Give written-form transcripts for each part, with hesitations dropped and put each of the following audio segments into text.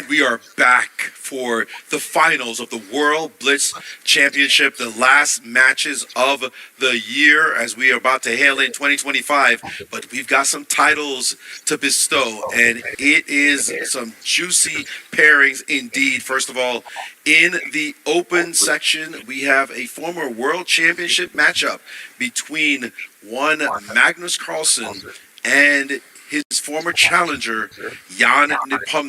And we are back for the finals of the World Blitz Championship, the last matches of the year as we are about to hail in 2025. But we've got some titles to bestow, and it is some juicy pairings indeed. First of all, in the open section, we have a former World Championship matchup between one Magnus Carlsen and his former challenger, Jan Nepo.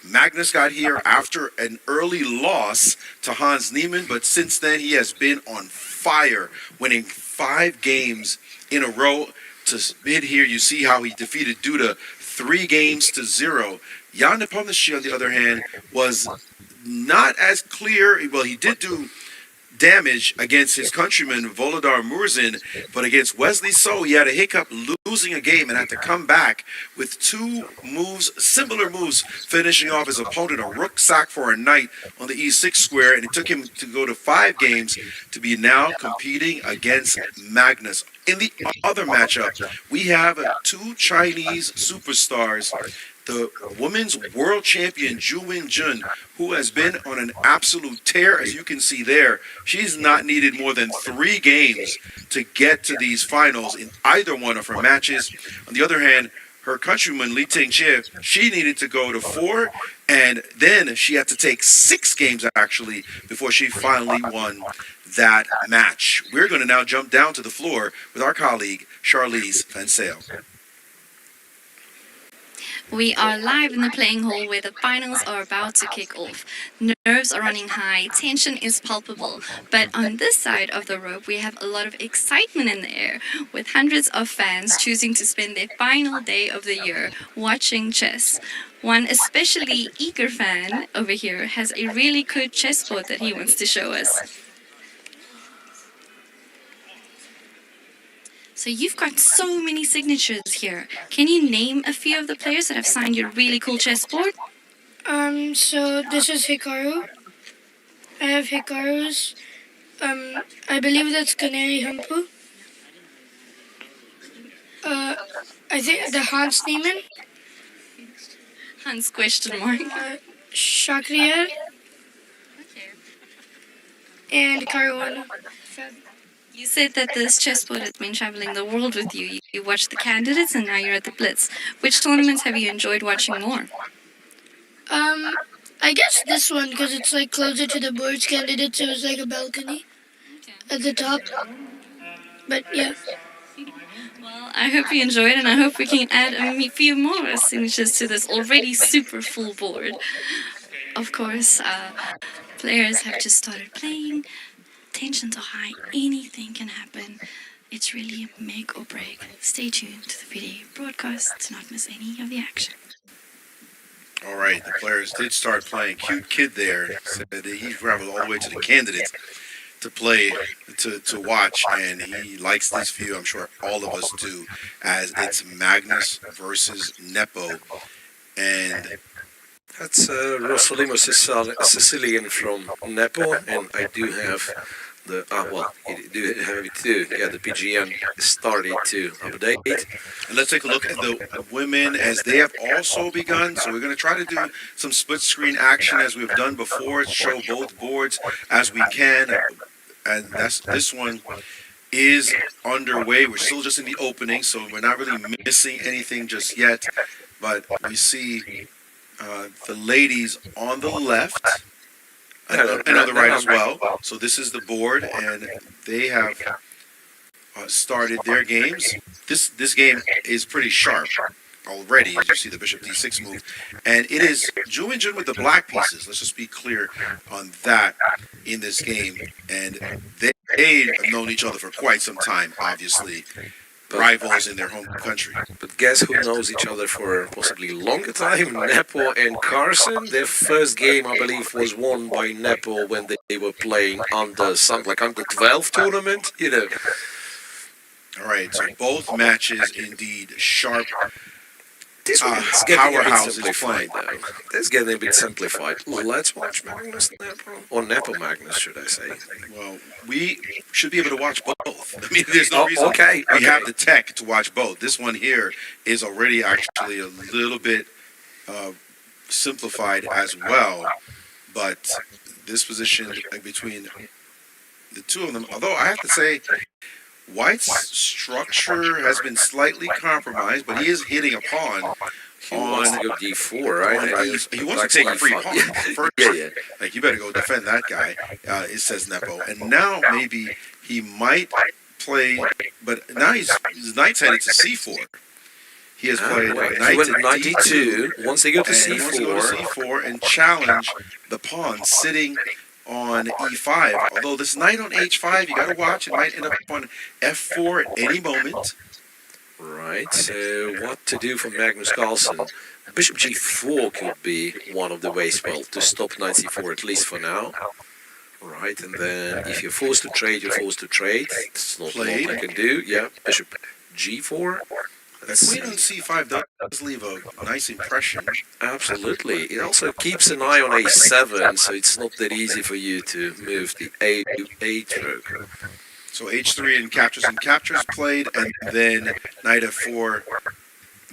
Magnus got here after an early loss to Hans Niemann, but since then he has been on fire, winning 5 games in a row. To mid here, you see how he defeated Duda 3-0. Jan Nepo, on the other hand, was not as clear. Well, he did do damage against his countryman Volodar Murzin, but against Wesley So he had a hiccup losing a game and had to come back with 2 moves, similar moves, finishing off his opponent, a rook sack for a knight on the e6 square, and it took him to go to 5 games to be now competing against Magnus. In the other matchup, we have 2 Chinese superstars. The women's world champion, Ju Win-jun, who has been on an absolute tear, as you can see there. She's not needed more than 3 games to get to these finals in either one of her matches. On the other hand, her countryman, Li Ting-che, she needed to go to 4, and then she had to take 6 games, actually, before she finally won that match. We're going to now jump down to the floor with our colleague, Charlize Van Sale. We are live in the playing hall where the finals are about to kick off. Nerves are running high, tension is palpable, but on this side of the rope we have a lot of excitement in the air, with hundreds of fans choosing to spend their final day of the year watching chess. One especially eager fan over here has a really good chessboard that he wants to show us. So you've got so many signatures here. Can you name a few of the players that have signed your really cool chessboard? So this is Hikaru. I have Hikaru's. I believe that's Canary Humpu. I think the Hans Niemann. Hans question mark. Shakriar. And Caruana. You said that this chessboard has been traveling the world with you. You watched the candidates and now you're at the Blitz. Which tournaments have you enjoyed watching more? I guess this one, because it's like closer to the board's candidates. It was like a balcony at the top. But yeah. Well, I hope you enjoyed, and I hope we can add a few more signatures to this already super full board. Of course, players have just started playing. Tensions are high, anything can happen. It's really make or break. Stay tuned to the video broadcast to not miss any of the action. All right, the players did start playing. Cute kid there said that he traveled all the way to the candidates to play, to watch, and he likes this view. I'm sure all of us do, as it's Magnus versus Nepo. And that's Rosalimo Sicilian from Nepo, and I do have the you do have it too. Yeah, the PGM started to update. And let's take a look at the women as they have also begun. So we're going to try to do some split screen action as we've done before, show both boards as we can. And this one is underway. We're still just in the opening, so we're not really missing anything just yet. But we see the ladies on the left and on the right as well. So this is the board, and they have started their games. This game is pretty sharp already, as you see the bishop d6 move. And it is Ju Win-jun with the black pieces. Let's just be clear on that in this game. And they have known each other for quite some time, obviously. Rivals in their home country. But guess who knows each other for possibly longer time? Nepo and Carlsen. Their first game, I believe, was won by Nepo when they were playing under some under 12 tournament, you know. All right, so both matches indeed sharp. This one's getting a bit simplified, though. This is getting a bit simplified. Let's watch Magnus Nepo. Or Nepo Magnus, should I say. Well, we should be able to watch both. I mean, there's no reason we have the tech to watch both. This one here is already actually a little bit simplified as well. But this position between the two of them, although I have to say, White's structure has been slightly compromised, but he is hitting a pawn. He wants to go d4, right? He wants to take a free pawn. First, Yeah. like, you better go defend that guy, it says Nepo. And now maybe he might play, but now his knight's headed to c4. He has played knight He went to knight d2, d2. Once they go to and he wants to go to c4, c4 and challenge the pawn sitting on e5. Although this knight on h5, you got to watch. It might end up on f4 at any moment. right? So what to do for Magnus Carlsen? Bishop g4 could be one of the ways, well, to stop knight c4 at least for now. Right, and then if you're forced to trade, you're forced to trade. It's not what I can do. Yeah, bishop g4. The queen on c5 does leave a nice impression. Absolutely. It also keeps an eye on a7, so it's not that easy for you to move the a8 rook. So h3 and captures played, and then knight f4.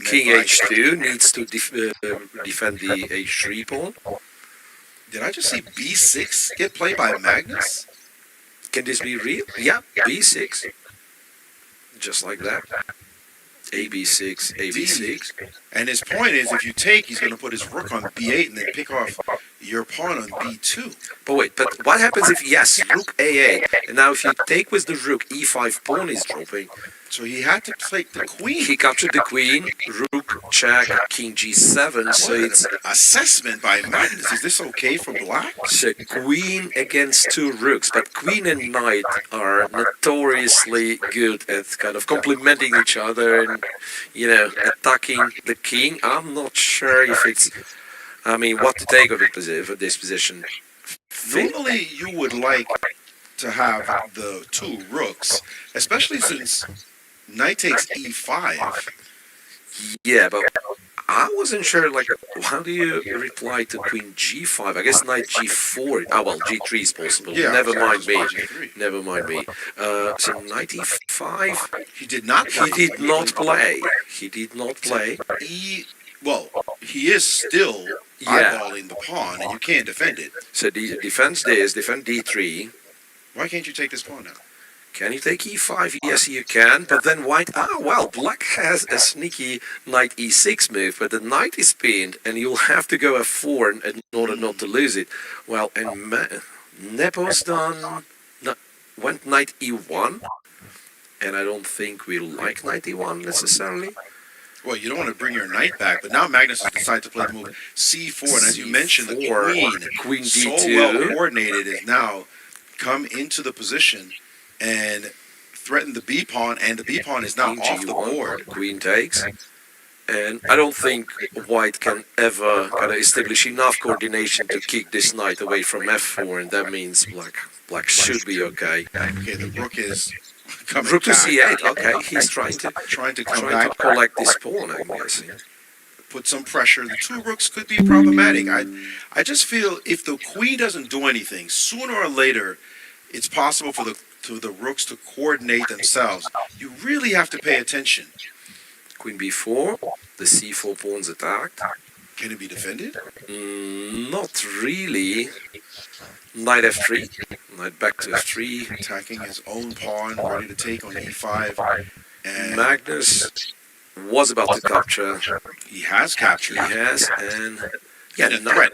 King h2 needs to defend the h3 pawn. Did I just see b6 get played by Magnus? Can this be real? Yeah, b6. Just like that. ab6, ab6. And his point is, if you take, he's going to put his rook on b8 and then pick off your pawn on b2. But wait, but what happens if, yes, rook a8, and now if you take with the rook, e5 pawn is dropping. So he had to take the queen. He captured the queen, rook, check, king g7, so it's Assessment by Magnus. Is this okay for black? so queen against two rooks, but queen and knight are notoriously good at kind of complementing each other and, you know, attacking the king. I'm not sure if it's, I mean, what to take of this position. Normally, you would like to have the two rooks, especially since knight takes e5. Yeah, but I wasn't sure, like, how do you reply to queen g5? I guess knight g4. Ah, well, g3 is possible. Yeah, Never mind me. G3. Never mind me. So knight e5. He did not. He did not play. He did not play. Well, he is still eyeballing the pawn, and you can't defend it. So the defense defend d3. Why can't you take this pawn now? Can you take e5? Yes, you can. But then white, black has a sneaky knight e6 move, but the knight is pinned, and you'll have to go f4 in order not to lose it. Well, and Nepo's went knight e1, and I don't think we like knight e1 necessarily. Well, you don't want to bring your knight back, but now Magnus has decided to play the move c4, and as you mentioned, the queen d2, so well coordinated, is now come into the position and threaten the b pawn, and the b pawn is now King off the G1, board. Queen takes, and I don't think white can ever kind of establish enough coordination to kick this knight away from f4, and that means black should be okay. Okay, the rook is coming Rook to back. c8. Okay, he's trying to collect this pawn, I'm guessing. Put some pressure. The two rooks could be problematic. I just feel if the queen doesn't do anything, sooner or later, it's possible for the rooks to coordinate themselves. You really have to pay attention. Queen b4, the c4 pawn's attacked. Can it be defended? Not really. Knight f3, knight back to f3. Attacking his own pawn, ready to take on e5. And Magnus was about to capture. he has captured. He has, and And a threat.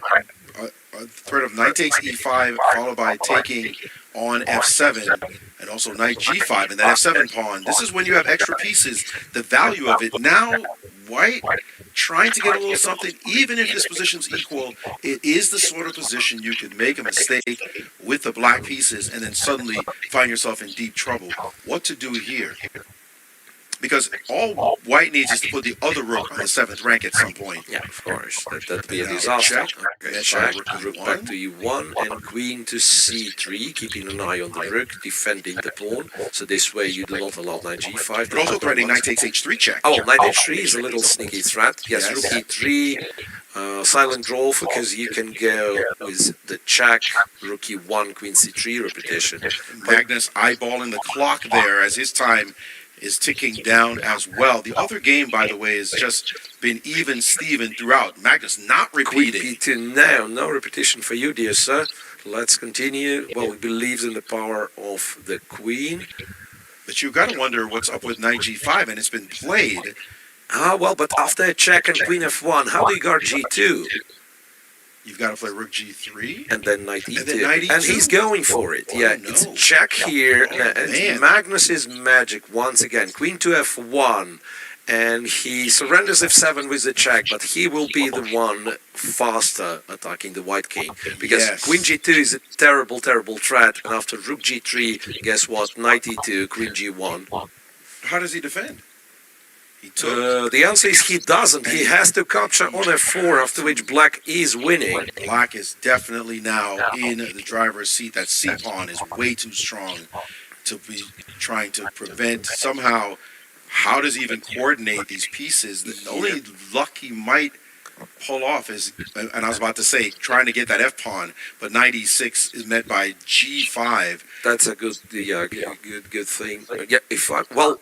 A threat of knight takes e5, followed by taking on f7, and also knight g5, and that f7 pawn. This is when you have extra pieces, the value of it. Now, white trying to get a little something, even if this position's equal, it is the sort of position you could make a mistake with the black pieces and then suddenly find yourself in deep trouble. What to do here? Because all white needs is to put the other rook on the 7th rank at some point. yeah, of course, that'd be a disaster. Okay, check, rook back to e1, and queen to c3, keeping an eye on the rook, defending the pawn. So this way you do not allow knight g5. But also threatening knight takes h3 check. Oh, knight h3 is a little sneaky threat. Yes, Yes. rook e3. Silent draw because you can go with the check, rook e1, queen c3 repetition. Magnus eyeballing the clock there as his time is ticking down as well. The other game, by the way, has just been even Steven throughout. Magnus not Queen repeating. b2 now, no repetition for you, dear sir. Let's continue. Well, he believes in the power of the queen. But you've got to wonder what's up with knight g5, and it's been played. Well, but after a check and queen f1, how do you guard g2? You've got to play rook g3. And then knight e2. And then knight And e2? he's going for it. Yeah, no. it's a check here. Oh, and man. Magnus's magic once again. Queen to f1. And he surrenders f7 with the check, but he will be the one faster attacking the white king. Because Yes. queen g2 is a terrible, terrible threat. And after rook g3, guess what? Knight e2, queen g1. How does he defend? He took. The answer is he doesn't. He has to capture on f4, after which black is winning. Black is definitely now in the driver's seat. That c-pawn is way too strong to be trying to prevent. Somehow, how does he even coordinate these pieces? The only luck he might pull off is, and I was about to say, trying to get that f-pawn, but knight e6 is met by g5. That's a good, good thing. Yeah, well,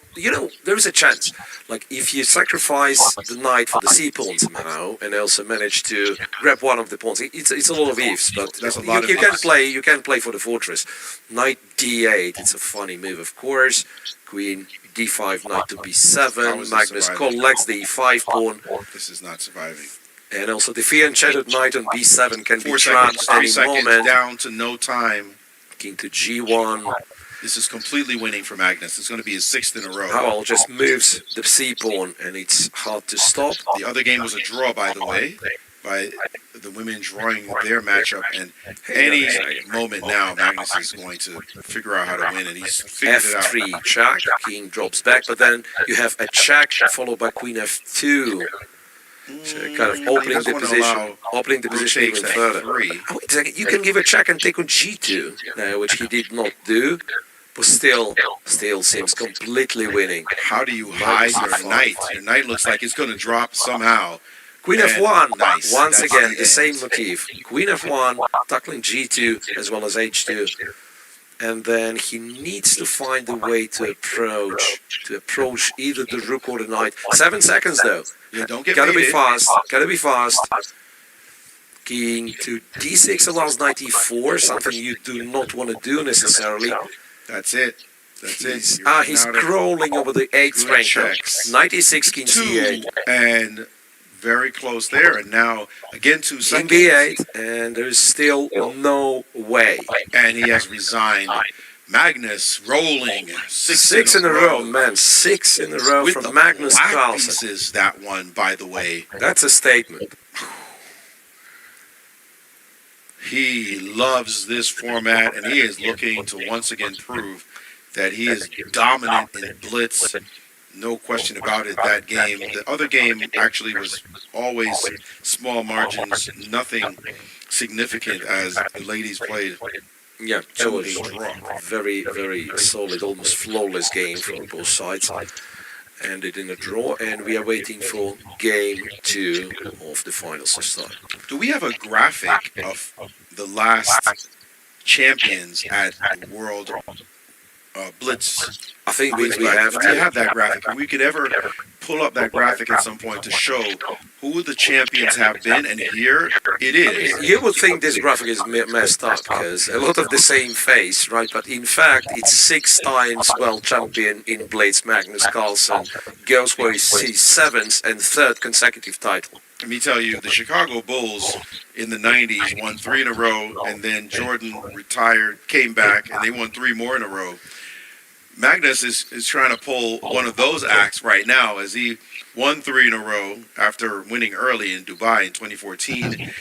there is a chance. Like if you sacrifice the knight for the c pawn somehow, and also manage to grab one of the pawns, it's a lot of ifs. But That's a lot of you can ifs. play. You can play for the fortress. Knight d8. It's a funny move, of course. Queen d5, knight to How b7. is this Magnus surviving? collects the e5 pawn, This is not surviving. and also the fear enchanted knight on b7 can 4 be seconds, trapped 3 any seconds, moment. down to no time. King to g1. This is completely winning for Magnus. It's going to be his 6th in a row. Howell just moves the c pawn, and it's hard to stop. The other game was a draw, by the way, by the women drawing their matchup. And any moment now, Magnus is going to figure out how to win, and he's figured it out. f3 check, king drops back, but then you have a check followed by queen f2. So kind of He opening doesn't the wanna position, allow opening the rook position takes even at further. 3. Oh, wait a second, you can give a check and take on g2, which he did not do, but still seems completely winning. How do you hide your knight? Your knight looks like it's going to drop somehow. Queen And f1, nice. once That's again, the the same end. motif. Queen f1, tackling g2 as well as h2. And then he needs to find a way to approach either the rook or the knight. 7 seconds though. Yeah, don't get Gotta be baited. fast. Gotta be fast. King to d6 allows knight e4, something you do not want to do necessarily. That's it. That's it. He's, You're he's running out of crawling over the 8th good rank. checks. Knight e6, king 2 c8. and very close there. And now again 2 King seconds. b8, and there's still no way. And he has resigned. Magnus rolling 6 in a row, man. 6 in a row with from the Magnus black Carlsen. pieces, that one, by the way. That's a statement. He loves this format, and he is looking to once again prove that he is dominant in Blitz. No question about it, that game. The other game actually was always small margins, nothing significant as the ladies played. Yeah, so That was it's a draw. very, very solid, almost flawless game from both sides. Ended in a draw, and we are waiting for game 2 of the finals to start. Do we have a graphic of the last champions at World Blitz? I think we have We to. have that graphic. If we could ever pull up that graphic at some point to show who the champions have been, and here it is. You would think this graphic is messed up because a lot of the same face, right? But in fact, it's 6 times world champion in Blitz. Magnus Carlsen goes for his 7th and 3rd consecutive title. Let me tell you, the Chicago Bulls in the 90s won 3 in a row, and then Jordan retired, came back, and they won 3 more in a row. Magnus is trying to pull one of those acts right now as he won 3 in a row after winning early in Dubai in 2014,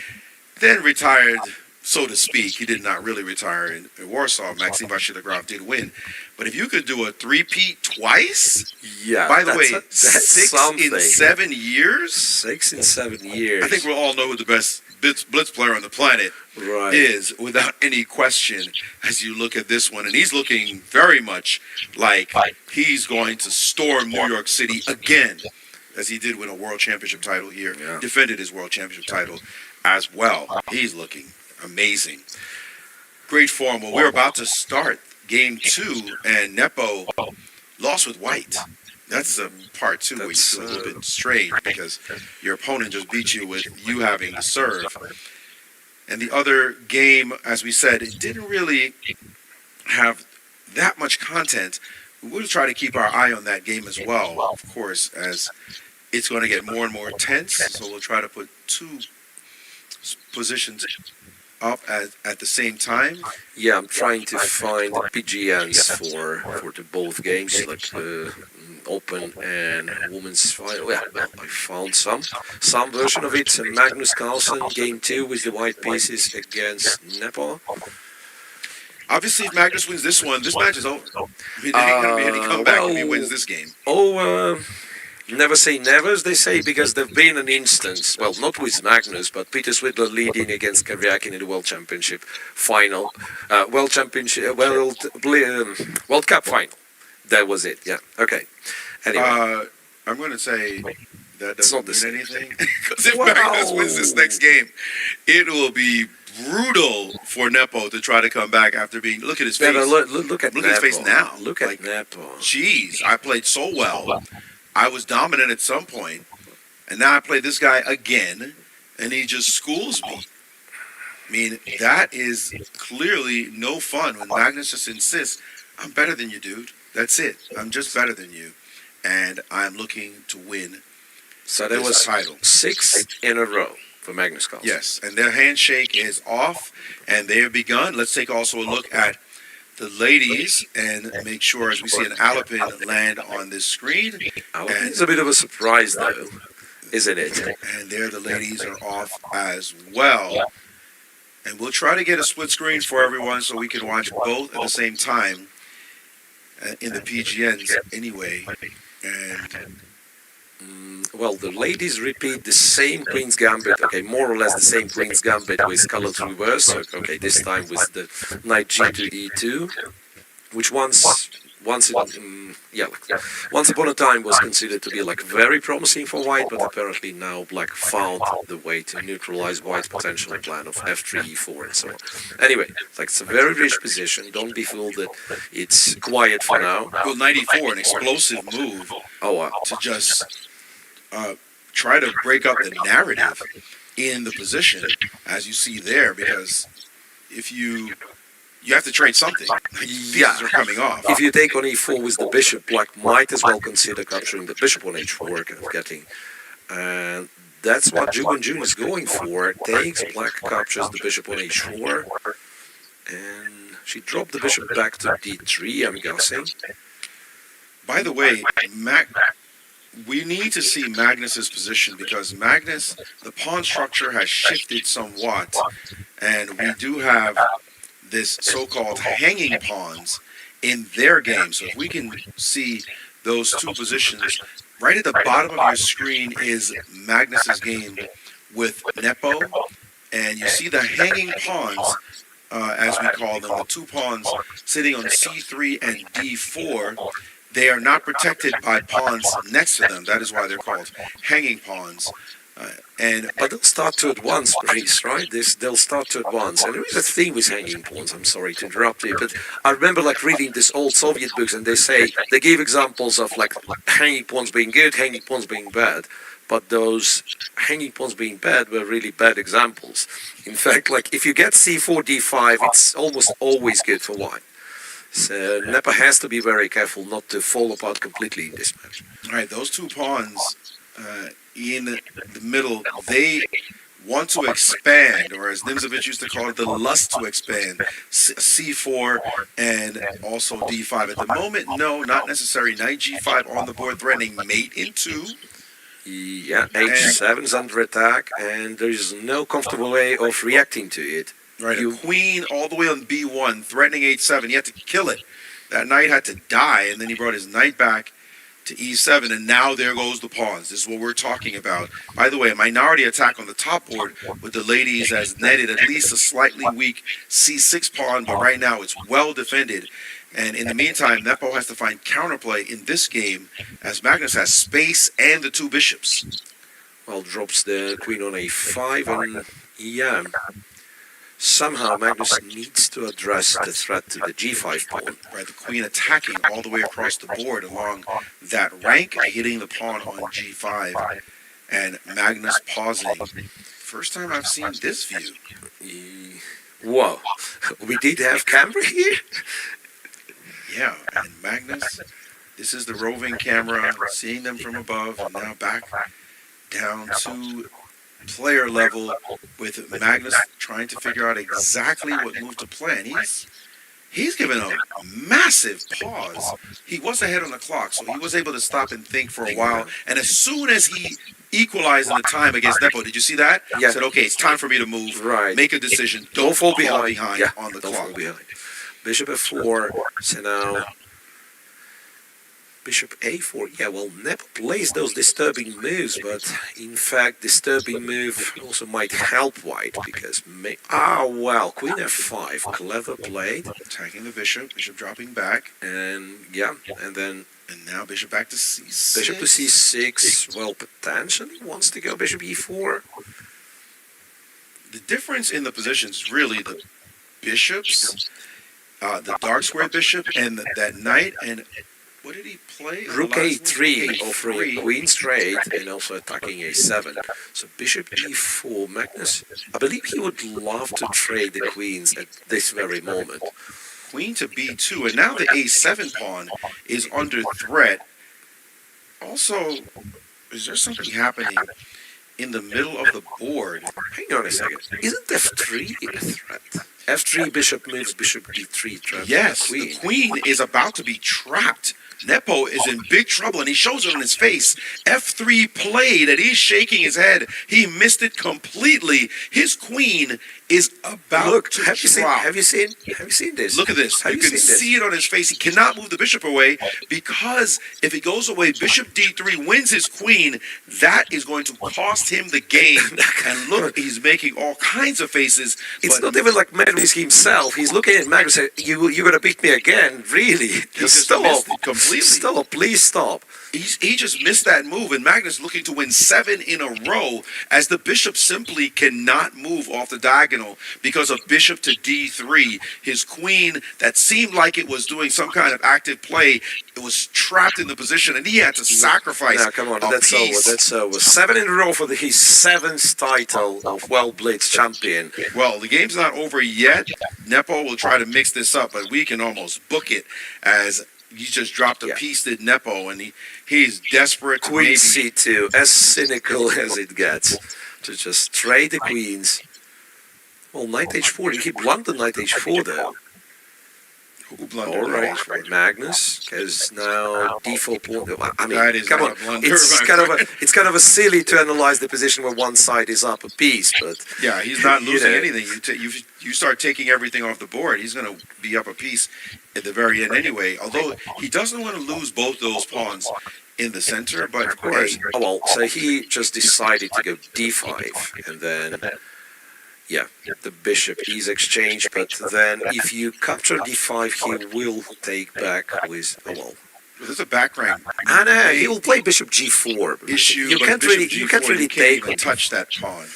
then retired, so to speak. He did not really retire in Warsaw. Maxim Vachilagrov did win. But if you could do a three-peat twice, Yeah. by the way, that's 6 something. in 7 years, 6 in 7 years. I think we all know who the best Blitz player on the planet right. is, without any question, as you look at this one. And he's looking very much like he's going to storm New York City again as he did win a world championship title here. Yeah. Defended his world championship title as well. He's looking amazing. Great form. Well, we're about to start game 2, and Nepo lost with white. That's the part 2 where you feel a little bit strange because your opponent just beat you with you having the serve. And the other game, as we said, it didn't really have that much content. We'll try to keep our eye on that game as well, of course, as it's going to get more and more tense. So we'll try to put 2 positions up at the same time. Yeah, I'm trying to find the PGNs for the both games, like open and women's final. Yeah, well, I found some version of it. Magnus Carlsen, game 2 with the white pieces against Nepo. Obviously, if Magnus wins this one, this match is over. I mean, there ain't going to be any comeback if he wins this game. Never say never, as they say, because there've been an instance, well, not with Magnus, but Peter Swidler leading against Karyakin in the World Championship final, World Cup final. That was it. Yeah. Okay. Anyway, I'm going to say that It's not doesn't the mean anything. Because if Magnus wins this next game, it will be brutal for Nepo to try to come back after being. Look at his face. look at Look at his face now. Look at Nepo. Jeez, I played so well. I was dominant at some point, and now I play this guy again, and he just schools me. I mean, that is clearly no fun when Magnus just insists, I'm better than you, dude. That's it. I'm just better than you. And I'm looking to win So there was title. 6 in a row for Magnus Carlsen. Yes, and their handshake is off, and they have begun. Let's take also a look at the ladies and make sure, as we see an Alapin land on this screen. It's a bit of a surprise, though, isn't it? And there the ladies are off as well. And we'll try to get a split screen for everyone so we can watch both at the same time in the PGNs anyway. And Well, the ladies repeat the same Queen's Gambit, okay, more or less the same Queen's Gambit with colored reverse, so, okay, this time with the knight g to e2, which once upon a time was considered to be like very promising for white, but apparently now black found the way to neutralize white's potential plan of f3, e4, and so on. Anyway, it's a very rich position. Don't be fooled that it's quiet for now. well, 94, an explosive move Oh, wow. to just try to break up the narrative in the position, as you see there, because if you have to trade something. Pieces are coming off. If you take on e4 with the bishop, black might as well consider capturing the bishop on h4, kind of getting. And that's what Ju and June is going for. Takes, black captures the bishop on h4. And she dropped the bishop back to d3, I'm guessing. By the way, we need to see Magnus's position because Magnus, the pawn structure has shifted somewhat, and we do have this so-called hanging pawns in their game. So if we can see those 2 positions, right at the bottom of your screen is Magnus's game with Nepo, and you see the hanging pawns, as we call them, the 2 pawns sitting on c3 and d4. They are not protected by pawns next to them. That is why they're called hanging pawns. But they'll start to advance, Maurice, right? They'll start to advance. And there is a thing with hanging pawns. I'm sorry to interrupt you, but I remember reading this old Soviet books, and they give examples of hanging pawns being good, hanging pawns being bad. But those hanging pawns being bad were really bad examples. In fact, if you get c4, d5, it's almost always good for white. So Nepo has to be very careful not to fall apart completely in this match. All right, those 2 pawns in the middle, they want to expand, or as Nimzovich used to call it, the lust to expand. C4 and also D5. At the moment, no, not necessary. Knight G5 on the board, threatening mate in 2. Yeah, H7 is under attack, and there is no comfortable way of reacting to it. Right, a queen all the way on B1, threatening H7. He had to kill it. That knight had to die, and then he brought his knight back to E7, and now there goes the pawns. This is what we're talking about. By the way, a minority attack on the top board with the ladies as netted at least a slightly weak C6 pawn, but right now it's well defended. And in the meantime, Nepo has to find counterplay in this game as Magnus has space and the two bishops. Well, drops the queen on a5, and yeah, somehow Magnus needs to address the threat to the g5 pawn. Right, the queen attacking all the way across the board along that rank, hitting the pawn on g5, and Magnus pausing. First time I've seen this view. Whoa, we did have camera here? Yeah, and Magnus, this is the roving camera, seeing them from above, and now back down to player level with Magnus trying to figure out exactly what move to play. And he's given a massive pause. He was ahead on the clock, so he was able to stop and think for a while. And as soon as he equalized in the time against Nepo, did you see that? Yeah. He said, okay, it's time for me to move. Right. Make a decision. Don't fall behind Yeah, on the don't clock. fall behind. Bishop f4, so now bishop a4. Yeah, well, Nepo plays those disturbing moves, but in fact, disturbing move also might help white because well, queen f5, clever played, Attacking the bishop, bishop dropping back, and yeah, and then and now bishop back to c6. bishop to c6. Well, potentially wants to go bishop e4. The difference in the positions is really the bishops, the dark square bishop, and that knight. And what did he play? Rook a3, offering a A3. queen straight and also attacking a7. So bishop e4, Magnus, I believe he would love to trade the queens at this very moment. Queen to b2, and now the a7 pawn is under threat. Also, is there something happening in the middle of the board? Hang on a second. Isn't f3 a threat? f3 bishop moves bishop d3 traps Yes, the queen. the queen is about to be trapped. Nepo is in big trouble, and he shows it on his face. F3 played, and he's shaking his head. He missed it completely. His queen is about Look, to have you drop. seen this? Look at this. Have You you can seen this? see it on his face. He cannot move the bishop away because if he goes away, bishop d3 wins his queen. That is going to cost him the game. And look, he's making all kinds of faces. It's but not even like Magnus himself. He's looking at Magnus and saying, you're going to beat me again? Really? he just Stop. missed it completely. Stop. Please stop. He just missed that move, and Magnus looking to win 7 in a row as the bishop simply cannot move off the diagonal because of bishop to d3. His queen, that seemed like it was doing some kind of active play, it was trapped in the position, and he had to sacrifice Now, come on, a that's piece. over. That's over. 7 in a row for his 7th title of Blitz champion. Well, the game's not over yet. Nepo will try to mix this up, but we can almost book it as he just dropped a piece to Nepo, and he's desperate to Queen maybe... c2, as cynical as it gets, to just trade the queens. Well, knight h4, he blundered knight h4 though. Who blundered All that right, H4? Magnus, because now default pawn. I mean, That is come not on, a blunder, it's my kind of a silly to analyze the position where one side is up a piece, but Yeah, he's not You losing know. anything. You start taking everything off the board, he's going to be up a piece at the very end anyway. Although he doesn't want to lose both those pawns in the center, but of course. Oh well, so he just decided to go d5, and then yeah, the bishop is exchanged. But then if you capture d5, he will take back with there's a background and he will play bishop g4. issue. You but can't bishop really, you G4, can't really take even it. touch that pawn.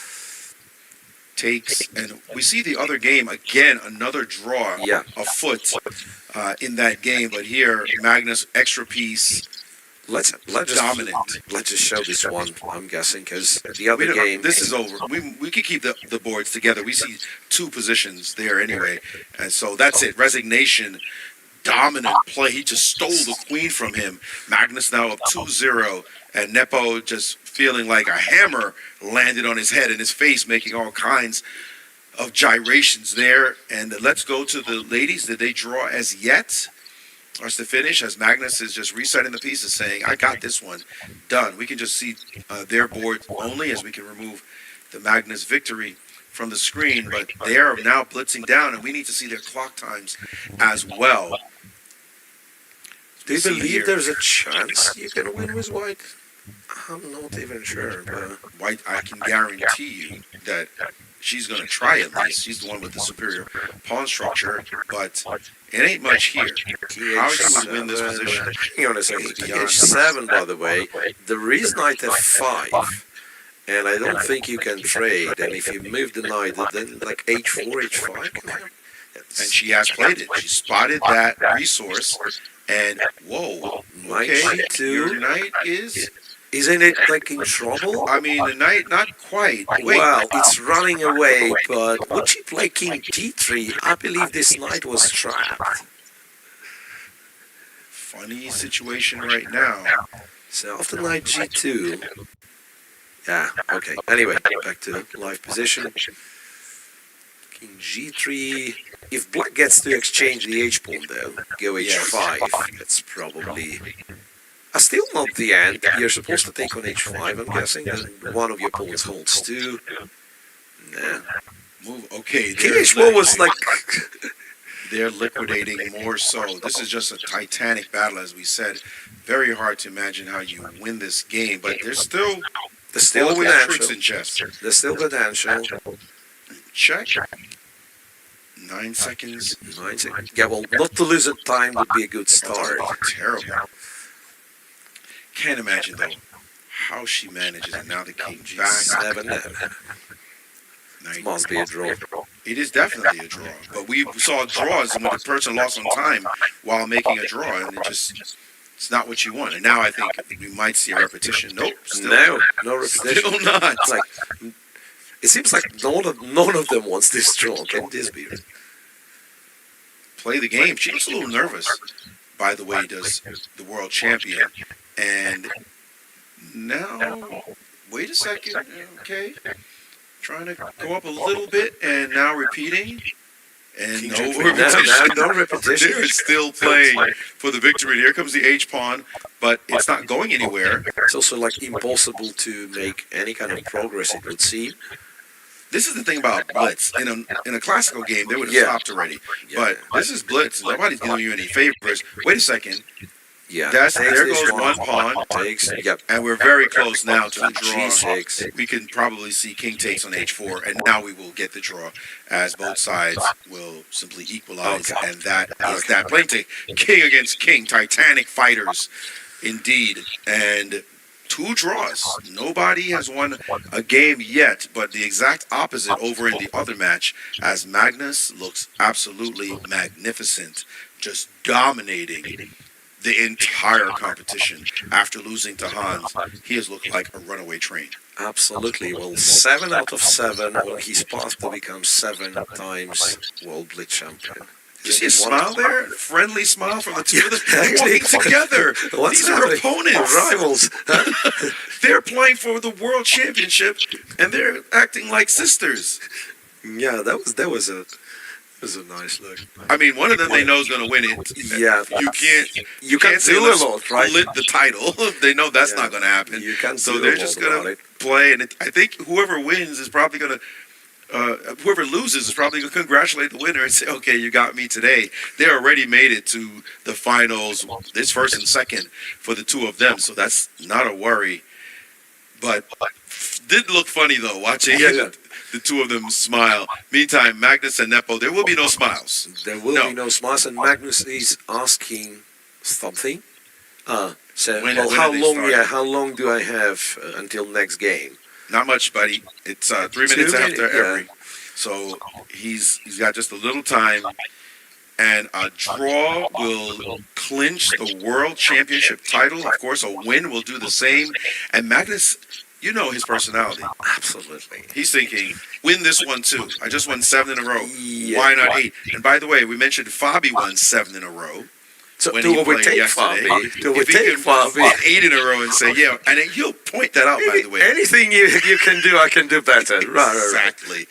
Takes, and we see the other game again, another draw Yeah. afoot in that game. But here, Magnus extra piece. Let's Dominant. Let's just show this one. I'm guessing because the We other don't- game. This is over. We could keep the boards together. We see 2 positions there anyway, and so that's it. Resignation, dominant play. He just stole the queen from him. Magnus now up 2-0, and Nepo just feeling like a hammer landed on his head and his face, making all kinds of gyrations there. And let's go to the ladies. Did they draw as yet? Or to finish, as Magnus is just resetting the pieces, saying, I got this one done. We can just see their board only as we can remove the Magnus victory from the screen, but they are now blitzing down, and we need to see their clock times as well. Do you See believe here. there's a chance you can win with white? I'm not even sure. But White, I can guarantee you that she's going to try at least. She's the one with the superior pawn structure, but it ain't much here. How you would win this position? Hang on a second. is beyond H7, by the way. There is knight f5. And I don't think you can trade. And if you move the knight, then like h4, h5 can happen. And she has played it. She spotted that resource, and whoa, Knight okay, g2. your knight is. Isn't it like in trouble? I mean, the knight, not quite. Wait, Well, it's running away, but would she play king g3? I believe this knight was trapped. funny situation right now. So after knight g2. Yeah, okay. Anyway, back to live position. King g3. If black gets to exchange the h-pawn though, go h5, that's probably... still not the end. You're supposed to take on h5, I'm guessing. Then one of your pawns holds 2. Nah. Move. Okay, King they're h4 was like... they're liquidating more so. This is just a titanic battle, as we said. Very hard to imagine how you win this game, but there's still always tricks in chess. There's still potential. Check. 9 seconds. 9 seconds. Yeah, well, not to lose at time would be a good start. Terrible. Can't imagine though how she manages it. Now the king back. 7. Knight. Must be a draw. It is definitely a draw. But we saw draws when the person lost on time while making a draw, and it's not what you want. And now I think we might see a repetition. Nope. Still, No repetition. still not. It's like, it seems like none of them wants this draw. Can this be? Play the game. She looks a little nervous. By the way, does the world champion. And now, wait a second. Okay. Trying to go up a little bit, and now repeating. And no repetition. No repetition. They're still playing for the victory. Here comes the H-pawn, but it's not going anywhere. It's also like impossible to make any kind of progress, it would seem. This is the thing about Blitz. In a classical game, they would have Yeah. stopped already. Yeah. But this is Blitz. Nobody's doing you any favors. Wait a second. Yeah. There this goes one pawn. Takes. Yep. And we're very close now to the draw. G6. We can probably see king takes on h4, and now we will get the draw, as both sides will simply equalize, Okay. and that is that. Playing take king against king, titanic fighters, indeed, and 2 draws. Nobody has won a game yet, but the exact opposite over in the other match, as Magnus looks absolutely magnificent, just dominating the entire competition. After losing to Hans, he has looked like a runaway train. Absolutely. Well, 7 out of 7 on his path to become 7 times World Blitz champion. You see a smile there? Friendly smile from the two of them. Yeah, They're actually. walking together. What's These are happening? opponents. Rivals. They're playing for the world championship, and they're acting like sisters. Yeah, that was a nice look. I mean, one of them they know is going to win it. Yeah. You can't say do let's a lot, right? split the title. They know that's Yeah. not going to happen. You can't So do they're a just lot going about to it. play, and I think whoever wins is probably going to. Whoever loses is probably going to congratulate the winner and say, "Okay, you got me today." They already made it to the finals. This first and second for the two of them, so that's not a worry. But did look funny though watching Yeah. the two of them smile. Meantime, Magnus and Nepo, there will be no smiles. There will be no smiles, and Magnus is asking something. So, When well, do how they long? start? Yeah, how long do I have until next game? Not much, buddy. It's 3 minutes 2 after minutes, yeah. every. So he's got just a little time, and a draw will clinch the world championship title. Of course, a win will do the same. And Magnus, you know his personality. Absolutely. He's thinking, win this one too. I just won 7 in a row. Yeah. Why not 8? And by the way, we mentioned Fabi won 7 in a row. So When to he played overtake yesterday. Fabi, to If he overtake can Fabi. 8 in a row and say, yeah, and he'll point that out, by the way. Anything you can do, I can do better. Right.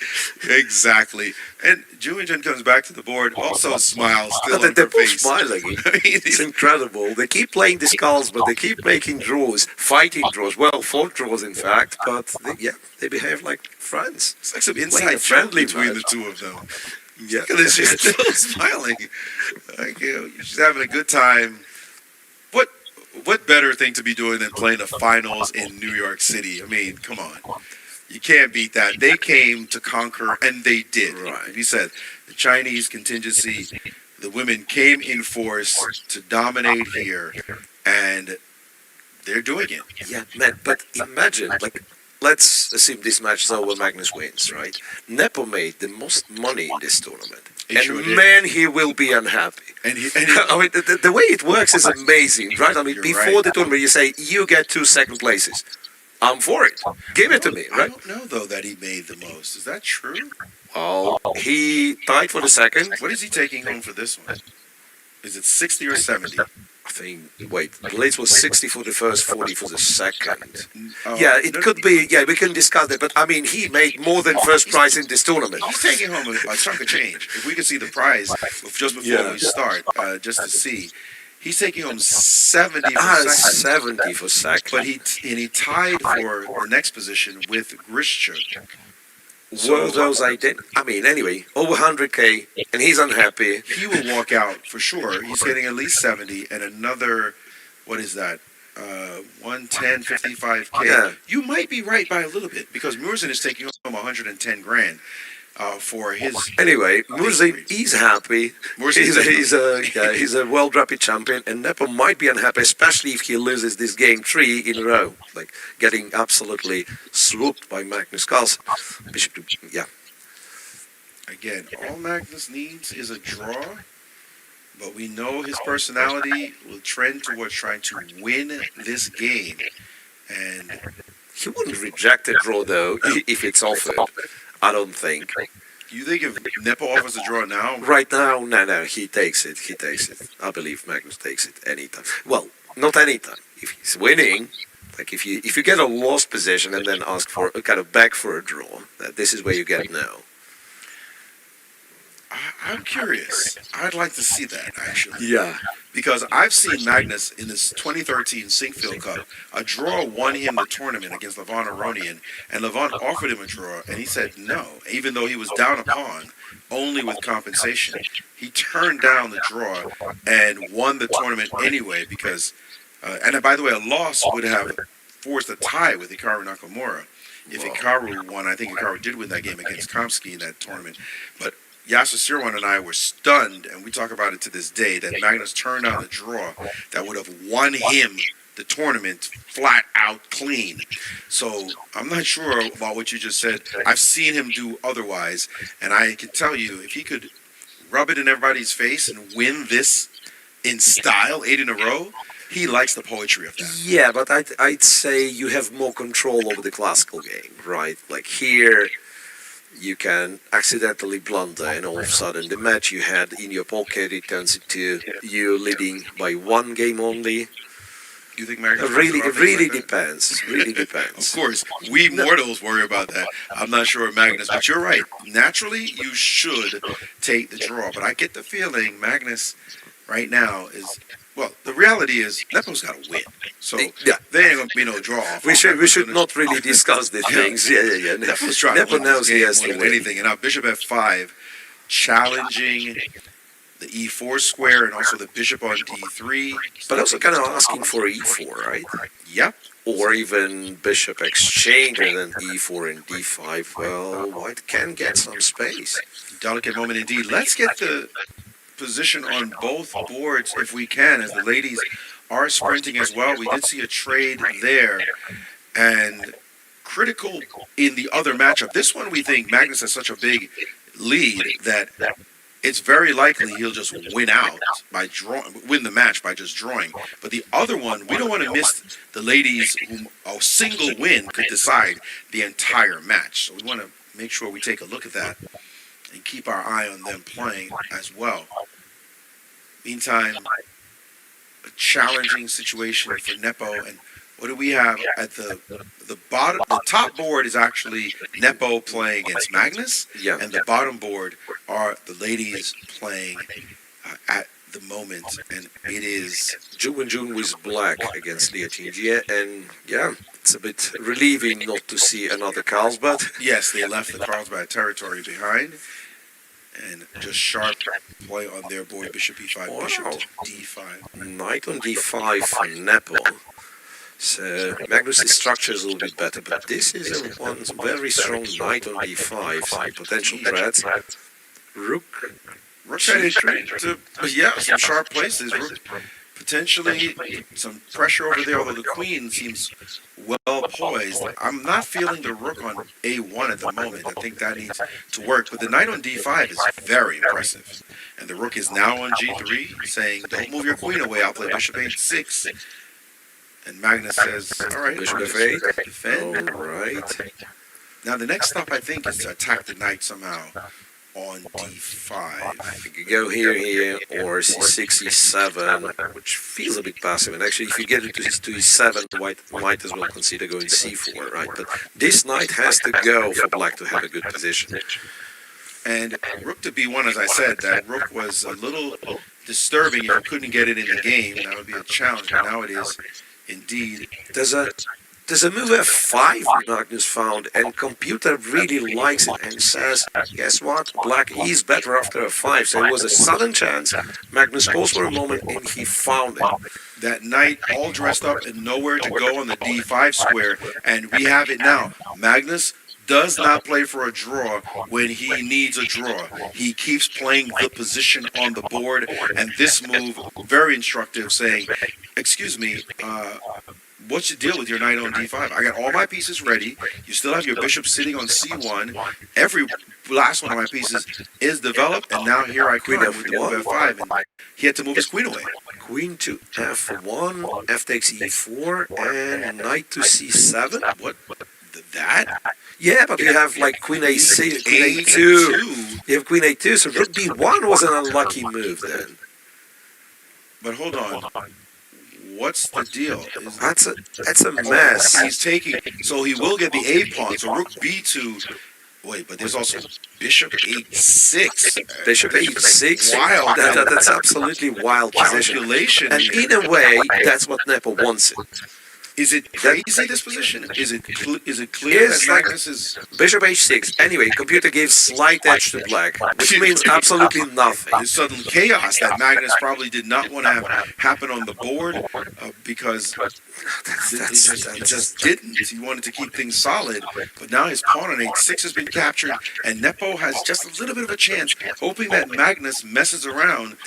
Exactly. And Julian comes back to the board, also smiles still They're on her both face. smiling. I mean, It's incredible. They keep playing these cards, but they keep making draws, fighting draws. Well, 4 draws, in fact. But they behave like friends. it's like some Playing inside a friendly joke between match. the two of them. Yeah. Look at this, she's still smiling. Like, she's having a good time. What better thing to be doing than playing the finals in New York City? I mean, come on. You can't beat that. They came to conquer, and they did. Right. Like you said, the Chinese contingency, the women came in force to dominate here, and they're doing it. Yeah, man, but imagine, like, let's assume this match is over, Magnus wins, right? Nepo made the most money in this tournament. He And sure did. man, he will be unhappy. And I mean, the way it works is amazing, right? I mean, You're before right. the tournament, you say, you get 2 second places. I'm for it. Give it to me, I right? don't know though that he made the most. Is that true? Well, he tied for the second. What is he taking home for this one? Is it 60 or 70? I think, wait, Blitz was 60 for the first, 40 for the second. Oh, Yeah, it no, could be, yeah, we can discuss that, but I mean, he made more than first prize in this tournament. He's taking home a chunk of change. If we could see the prize just before Yeah. we start, just to see, he's taking home 70 for Ah, second. 70 for second. But he tied for the next position with Grishchuk. Were those identical? I mean, anyway, over 100K, and he's unhappy. He will walk out for sure. He's getting at least 70 and another, what is that? 110, 55K. Yeah. You might be right by a little bit because Murzin is taking home 110 grand for his. Anyway, Murzin, he's happy. Murzin's He's a world rapid champion, and Nepo might be unhappy, especially if he loses this game 3 in a row, like getting absolutely swooped by Magnus Carlsen. Bishop, yeah. Again, all Magnus needs is a draw, but we know his personality will trend towards trying to win this game. And He wouldn't reject a draw, though, if it's offered. I don't think. you think if Nepo offers a draw now, Right now, no, he takes it. I believe Magnus takes it anytime. Well, not anytime. If he's winning, like if you get a lost position and then ask for kind of beg for a draw, this is where you get no. I'm curious. I'd like to see that, actually. Yeah. Because I've seen Magnus in this 2013 Sinkfield Cup. A draw won him the tournament against Levon Aronian, and Levon offered him a draw, and he said no, even though he was down a pawn, only with compensation. He turned down the draw and won the tournament anyway because, and by the way, a loss would have forced a tie with Hikaru Nakamura. If Hikaru won, I think Hikaru did win that game against Kamsky in that tournament, but Yasser Sirwan and I were stunned, and we talk about it to this day, that Magnus turned down a draw that would have won him the tournament flat out clean. So I'm not sure about what you just said. I've seen him do otherwise, and I can tell you, if he could rub it in everybody's face and win this in style, 8 in a row, he likes the poetry of that. Yeah, but I'd say you have more control over the classical game, right? Like here, you can accidentally blunder, and all of a sudden the match you had in your pocket, it turns into you leading by 1 game only. You think Magnus? It really like that? depends. Really depends. Of course, we mortals worry about that. I'm not sure of Magnus, but you're right. Naturally, you should take the draw. But I get the feeling Magnus right now is, well, the reality is Nepo's got to win. So Yeah. there ain't going to be no draw. We should not really discuss these things. Yeah. Nepo's trying Nepo to win knows this he game has more to than win. anything. And now Bishop F5 challenging the E4 square and also the bishop on D3. But also kind of asking for E4, right? Yep. Or even bishop exchange and then E4 and D5. Well, white can get some space. Delicate moment indeed. Let's get the position on both boards if we can, as the ladies are sprinting as well. We did see a trade there, and critical in the other matchup. This one we think Magnus has such a big lead that it's very likely he'll just win out by win the match by just drawing. But the other one, we don't want to miss the ladies whom a single win could decide the entire match. So we want to make sure we take a look at that and keep our eye on them playing as well. Meantime, a challenging situation for Nepo. And what do we have at the bottom? The top board is actually Nepo playing against Magnus, Yeah. and the bottom board are the ladies playing at the moment. And it is June with black against Liatingia, and yeah, it's a bit relieving not to see another Carlsbad. yes, they left the Carlsbad territory behind, and just sharp play on their board. Bishop E5, bishop Wow. to D5. Knight on D5 for Nepo. So Magnus' structure is a little bit better, but this is a one very strong knight on d5, so potential threats. Rook. Rook headed to, some sharp places. Rook potentially some pressure over there, although the queen seems well poised. I'm not feeling the rook on a1 at the moment. I think that needs to work. But the knight on d5 is very impressive. And the rook is now on g3, saying, don't move your queen away, I'll play bishop h6. And Magnus says, all right, Bishop just f8. defend. All right. Now the next stop, I think, is to attack the knight somehow on d5. You could go here, or c6, e7, which feels a bit passive. And actually, if you get it to e7, white might as well consider going c4, right? But this knight has to go for black to have a good position. And rook to b1, as I said, that rook was a little disturbing if you couldn't get it in the game. That would be a challenge, but now it is indeed. There's a move f5 Magnus found, and computer really likes it and says, guess what, black is better after f5. So it was a sudden chance. Magnus paused for a moment and he found it. That knight all dressed up and nowhere to go on the d5 square, and we have it now. Magnus does not play for a draw when he needs a draw. He keeps playing the position on the board, and this move, very instructive, saying, excuse me, what's the deal with your knight on d5? I got all my pieces ready. You still have your bishop sitting on c1. Every last one of my pieces is developed, and now here I come with the move f5. And he had to move his queen away. Queen to f1, f takes e4, and knight to c7. What? That? Yeah, but you have like queen a6, queen a2. You have queen a2, so rook b1 was an unlucky move then. But hold on. What's the deal? That's a mess. He's taking, so he will get the a pawn. So rook b2. Wait, but there's also bishop h6. Bishop h6. Wild. That's absolutely wild position. Calculation. And in a way, that's what Nepo wants it. Is it crazy, this position? Is it clear that Magnus is... Bishop h6. Anyway, computer gives slight edge to black, which means absolutely nothing. There's sudden chaos that Magnus probably did not want to have happen on the board because he just didn't. He wanted to keep things solid, but now his pawn on h6 has been captured, and Nepo has just a little bit of a chance, hoping that Magnus messes around.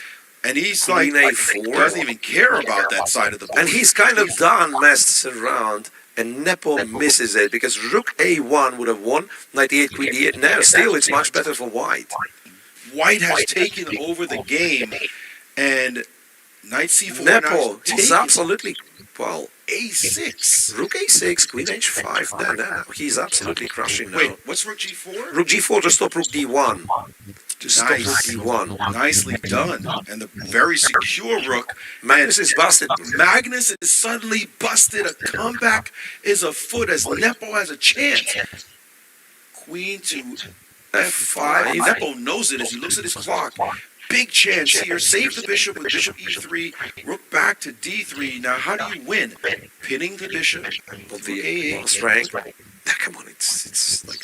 And he's like, doesn't even care about that side of the board. And he's kind of done messed around, and Nepo misses it, because rook a1 would have won, knight e8, queen d8. Now, still, it's much better for white. White has taken over the game, and knight c4 Nepo is absolutely, well, a6. Rook a6, queen h5, no, he's absolutely crushing now. Wait, what's rook g4? Rook g4 to stop rook d1. Stop rook d1. Nicely done. And the very secure rook. Magnus is busted. Magnus is suddenly busted. A comeback is afoot as Nepo has a chance. Queen to f5. Nepo knows it as he looks at his clock. Big chance here. Save the bishop with bishop e3. Rook back to d3. Now, how do you win? Pinning the bishop. But the boss rank. Come on, it's like...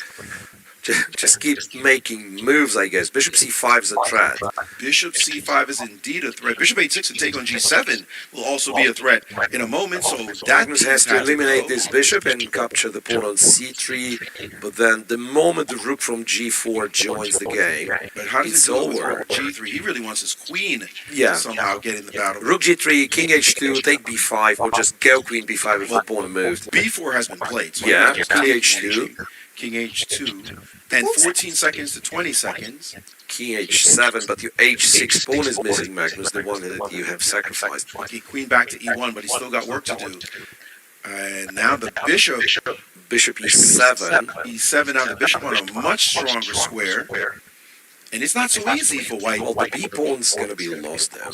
Just keep making moves, I guess. Bishop c5 is a threat. Bishop c5 is indeed a threat. Bishop h6 and take on g7 will also be a threat in a moment. So Magnus has to eliminate this bishop and capture the pawn on c3. But then the moment the rook from g4 joins the game, but how does it's it go over. with g3? He really wants his queen to somehow get in the battle. Rook g3, king h2, take b5, or just go queen b5 if the pawn moved. b4 has been played. So Yeah, king h2. King h2, and 14 seconds to 20 seconds. King h7, but your h6 pawn is missing, Magnus, the one that you have sacrificed. Okay, queen back to e1, but he's still got work to do. And now the bishop. Bishop e7. e7, now the bishop on a much stronger square. And it's not so easy for white. Well, the b pawn's going to be lost now.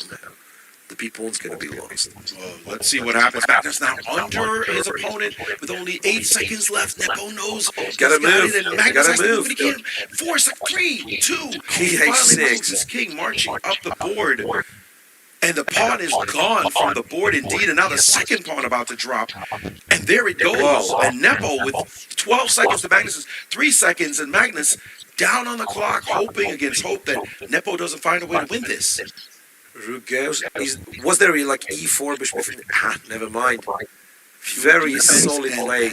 The b-pawn's going to be lost. Well, let's see what happens. Magnus now under his opponent with only 8 seconds left. Nepo knows he's gotta move. It, and Magnus has to move. move it again. 4, 3, 2. King Finally h6. moves his king marching up the board. And the pawn is gone from the board indeed. And now the second pawn about to drop. And there it goes. Whoa. And Nepo with 12 seconds to Magnus's 3 seconds. And Magnus down on the clock, hoping against hope that Nepo doesn't find a way to win this. Rook goes. Was there like e4 bishop? Never mind. Very defense solid and play.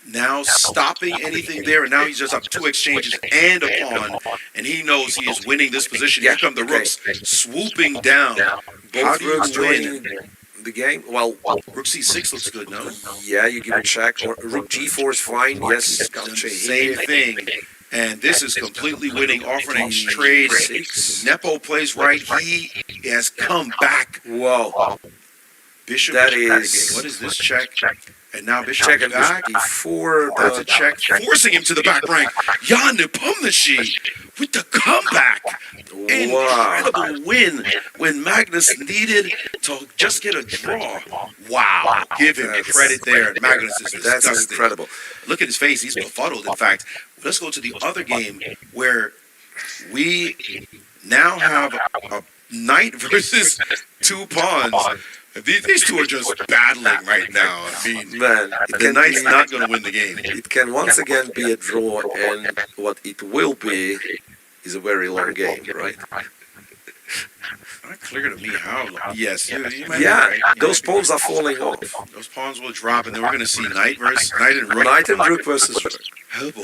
now stopping anything there, and now he's just up 2 exchanges and a pawn, and he knows he is winning this position. Here come the rooks swooping down. How Both do you rooks win? joining the game. Well, Rook c6 looks good, no? yeah, you give a check. Or Rook g4 is fine. Yes, gotcha. Same thing. And this is completely winning, offering trade. Nepo plays right. He has come back. Whoa. Bishop. That is- What is this check? And now Bishop Check and back. d4. That's a check, forcing him to the back rank. Jan Nepomniachtchi with the comeback. Wow. Incredible win when Magnus needed to just get a draw. Wow. Give him credit there. Magnus is That's disgusting. incredible. Look at his face. He's befuddled. In fact, let's go to the other game where we now have a knight versus 2 pawns. These two are just battling right now. I mean, Man, it the can knight's be- not going to win the game. It can once again be a draw, and what it will be is a very long game, right? Not clear to me how long. Yes, you might be Yeah, right. those pawns are falling off. Those pawns will drop, and then we're going to see knight and rook. Knight and rook versus rook. Oh boy.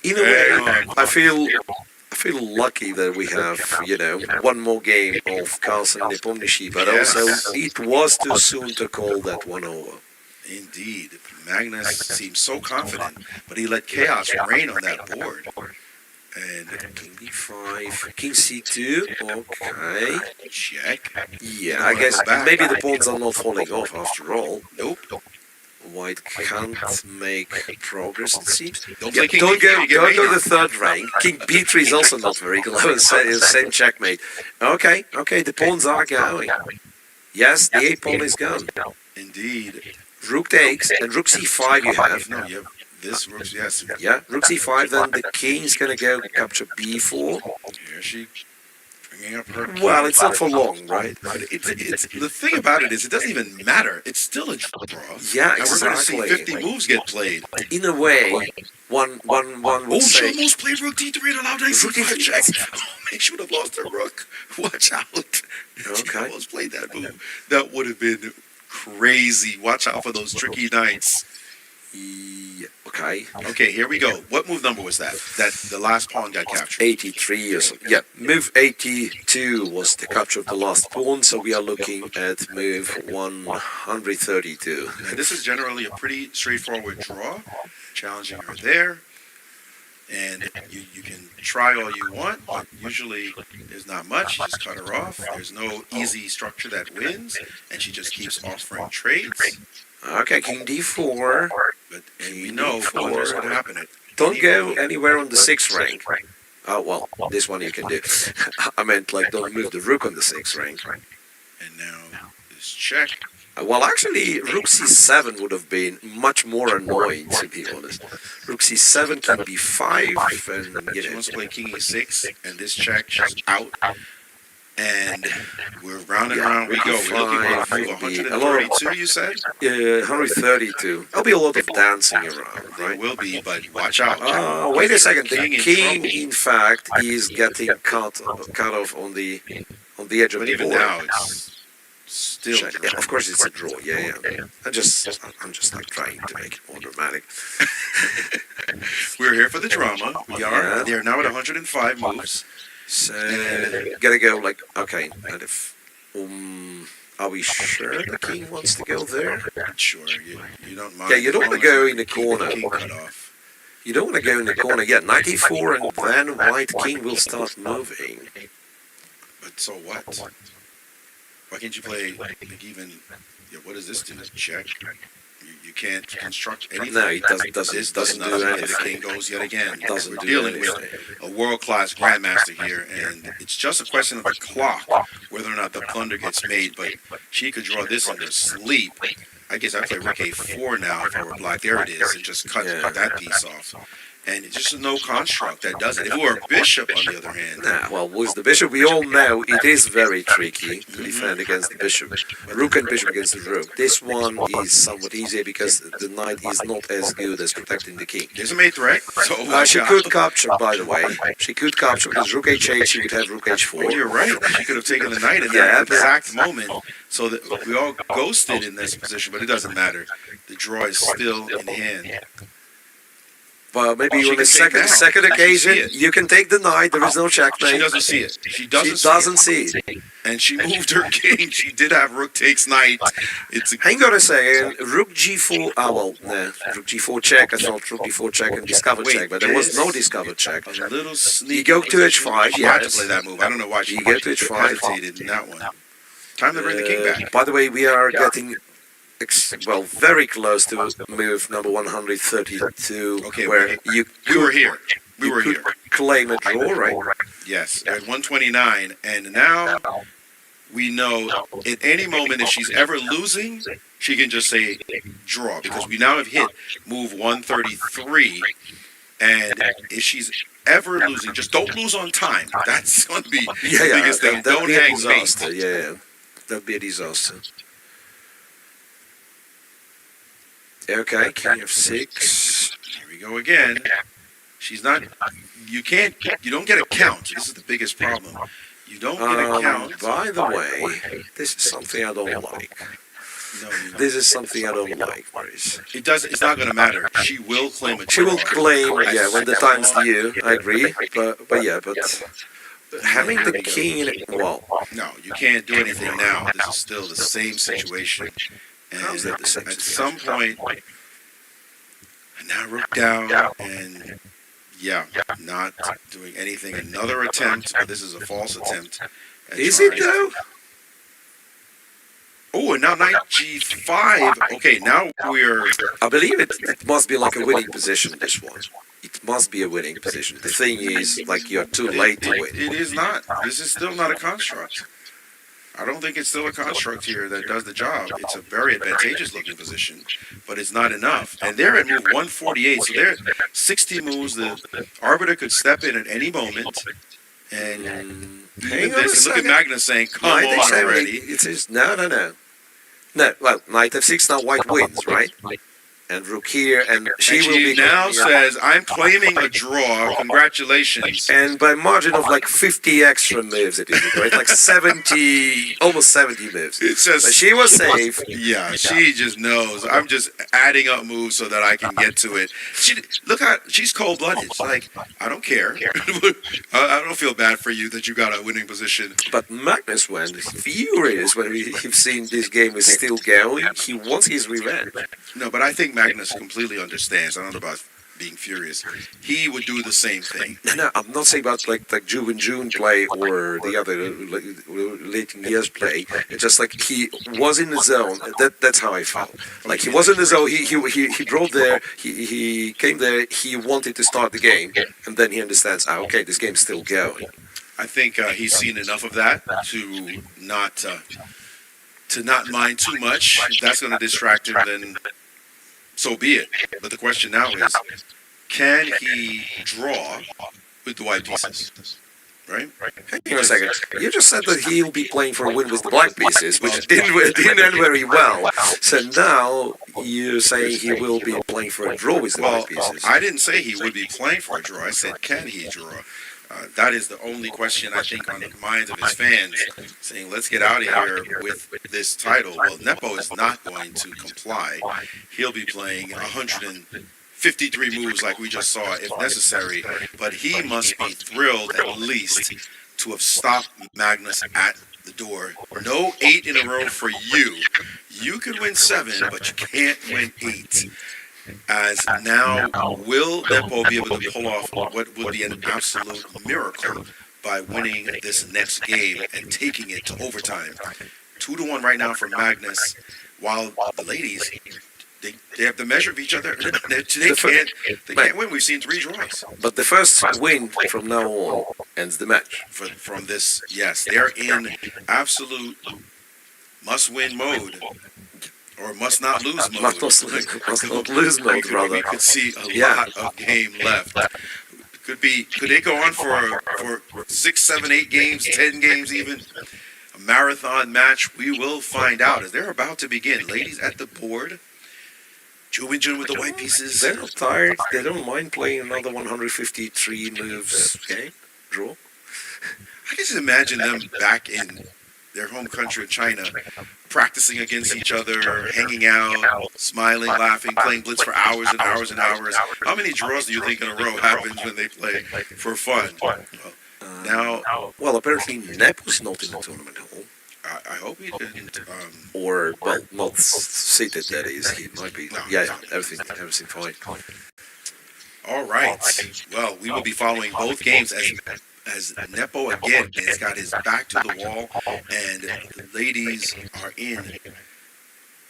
In a way, I feel lucky that we have, one more game of Carlsen and Nepomniachtchi, but Yes. also it was too soon to call that one over. Indeed. Magnus seems so confident, but he let chaos reign on that board. And King b5, King c2, okay. check. Yeah, I guess maybe the pawns are not falling off after all. Nope. White can't make progress, it seems. Don't play King Don't B3, go, you get don't go mated. the third rank. King b3 is also not very close. Same checkmate. Okay, the pawns are going. Yes, the a pawn is gone. Indeed. Rook takes, and rook c5 you have. No, you have this rook, yes. Yeah, rook c5, then the king's gonna go capture b4. Here she bringing up her. Well, it's not for long, right? But it's the thing about it is it doesn't even matter. It's still a draw. Yeah, And we're going to see exactly. 50 moves get played. In a way, one Oh, would she say. almost played rook d3 and allowed knight Rook c5 d3. check. Oh man, she would have lost her rook. Watch out. She Okay. almost played that move. That would have been crazy. Watch out for those tricky knights. Yeah, okay. Okay, here we go. What move number was that? That the last pawn got captured. 83 or something. Yeah, move 82 was the capture of the last pawn, so we are looking at move 132. And this is generally a pretty straightforward draw. Challenging her there. And you can try all you want, but usually there's not much. You just cut her off. There's no easy structure that wins, and she just keeps offering trades. Okay, king d4. But and we know what's going to happen. Don't go anywhere on the 6th rank. Oh, well, this one you can do. I meant, like, don't move the rook on the 6th rank. And now this check. Well, actually, rook c7 would have been much more annoying, to be honest. Rook c7, king b5, and, She wants to play king e6, and this check, she's out. And we're round and round we go. We're looking for move 132, you said? 132. There'll be a lot of dancing around, There right? will be, but watch out. Wait a second. The King in king, trouble. in fact, is getting cut off on the edge of But the even board. now, it's still. Check. Yeah, of course, it's a draw. Yeah. I'm just like trying to make it more dramatic. We're here for the drama. We are. Yeah. They're now at 105 moves. So gotta go like okay. And if are we sure the king wants to go there? Sure, you don't mind. Yeah, you don't want to go in the corner. King cut off. You don't want to go in the corner yet. 94, and then white king will start moving. But so what? Why can't you play like even? Yeah, what does this do? Check. You can't construct anything. No, it doesn't This does do nothing. The anything. king goes yet again. Doesn't We're do dealing anything. with a world-class grandmaster here, and it's just a question of the clock whether or not the plunder gets made. But she could draw this in her sleep. I guess I play rook a4 now if I were black. There it is, and just cut Yeah. that piece off. And it's just no construct that does it. If it were a bishop, on the other hand, Nah, well, with the bishop, we all know it is very tricky to defend against the bishop. Rook and bishop against the rook. This one is somewhat easier because the knight is not as good as protecting the king. there's a main threat. So She could capture, by the way. She could capture because rook h8, she would have rook h4. You're right. She could have taken the knight in Yeah, that but- exact moment, so that we all ghosted in this position. But it doesn't matter. The draw is still in hand. Well, maybe She on the can take now. second She occasion, see it. you can take the knight. There is no checkmate. She doesn't see it. She She doesn't. doesn't see it. see it. And she moved her king. She did have rook takes knight. It's a, Hang on a second. Rook g4. No. Rook g4 check. I thought rook d4 check and discover Wait, check, but there was this- no discover check. a little sneaky. You go to h5, She had to yes. play that move. I don't know why she You go to h5. hesitated in that one. Time to bring the king back. By the way, we are getting very close to move number 132, Okay, where you We were here. We you were could here. claim a draw, right? Yes, at 129, and now we know at any moment if she's ever losing, she can just say draw because we now have hit move 133, and if she's ever losing, just don't lose on time. That's going to be the biggest thing. That'd Don't be a hang mate. disaster. Yeah, that'd be a disaster. Okay, king of 6. Here we go again. She's not. You can't. You don't get a count. This is the biggest problem. You don't get a count. By the way, this is something I don't like. No, This is something I don't like, Maurice. it does. It's not going to matter. She will claim a She will draw. claim, yeah, when the time's due. I agree, but having the king, well, No, you can't do anything now. This is still the same situation. And How's that the same at situation? some point, now rook down, and yeah, not doing anything. Another attempt, but this is a false attempt. at is it trying- though? Oh, and now knight g5. Okay, now we're. I believe it must be like a winning position, this one. It must be a winning position. The thing is, like, you're too late to win. It is not. This is still not a construct. I don't think it's still a construct here that does the job. It's a very advantageous looking position, but it's not enough. And they're at move 148, so they're 60 moves. The arbiter could step in at any moment. And even Hang on a this, and look at second. Magnus saying, come Knight on h7, already. it is, no. No, well, knight f6 now white wins, right? And rook here, and she And will be now yeah. says, I'm claiming a draw. Congratulations. And by margin of like 50 extra moves, it is right, like 70, almost 70 moves. It says But she was safe. Yeah, she just knows. I'm just adding up moves so that I can get to it. Look how she's cold-blooded. She's like, I don't care. I don't feel bad for you that you got a winning position. But Magnus went furious when we've seen this game is still going. He wants his revenge. No, but I think Magnus completely understands. I don't know about being furious. He would do the same thing. No, I'm not saying about like June and June play or the other late in years play. It's just like he was in the zone. That's how I felt. Like he was in the zone. He drove there. He came there. He wanted to start the game, and then he understands. Okay, this game's still going. I think he's seen enough of that to not mind too much. If that's going to distract him, then so be it. But the question now is, can he draw with the white pieces? Right? Hang on a second. You just said that he'll be playing for a win with the black pieces, which didn't end very well. So now you're saying he will be playing for a draw with the Well, white pieces. I didn't say he would be playing for a draw. I said, can he draw? That is the only question I think on the minds of his fans, saying, let's get out of here with this title. Well, Nepo is not going to comply. He'll be playing 153 moves like we just saw if necessary, but he must be thrilled at least to have stopped Magnus at the door. No 8 in a row for you. You can win 7, but you can't win 8. As now, will Nepo be able to pull off what would be an absolute miracle by winning this next game and taking it to overtime? 2-1 right now for Magnus, while the ladies, they have the measure of each other. They can't win. We've seen 3 draws. But the first win from now on ends the match. From this. Yes, they're in absolute must-win mode. or must not lose mode. Must not lose mode, We rather. could see a Yeah. lot of game left. Could they go on for 6, 7, 8 games, 10 games even? A marathon match, we will find out as they're about to begin. Ladies at the board. Jubinjun with the white pieces. They're not tired. They don't mind playing another 153 moves game. Draw. I can just imagine them back in their home country of China, practicing against each other, hanging out, smiling, laughing, playing Blitz for hours and hours and hours. How many draws do you think in a row happens when they play for fun? Well, apparently Nepo's not in the tournament hall. I hope he didn't. Or, well, not seated, that is. He might be. Yeah, everything fine. All right. Well, we will be following both games as Nepo again has got his back to the wall, and the ladies are in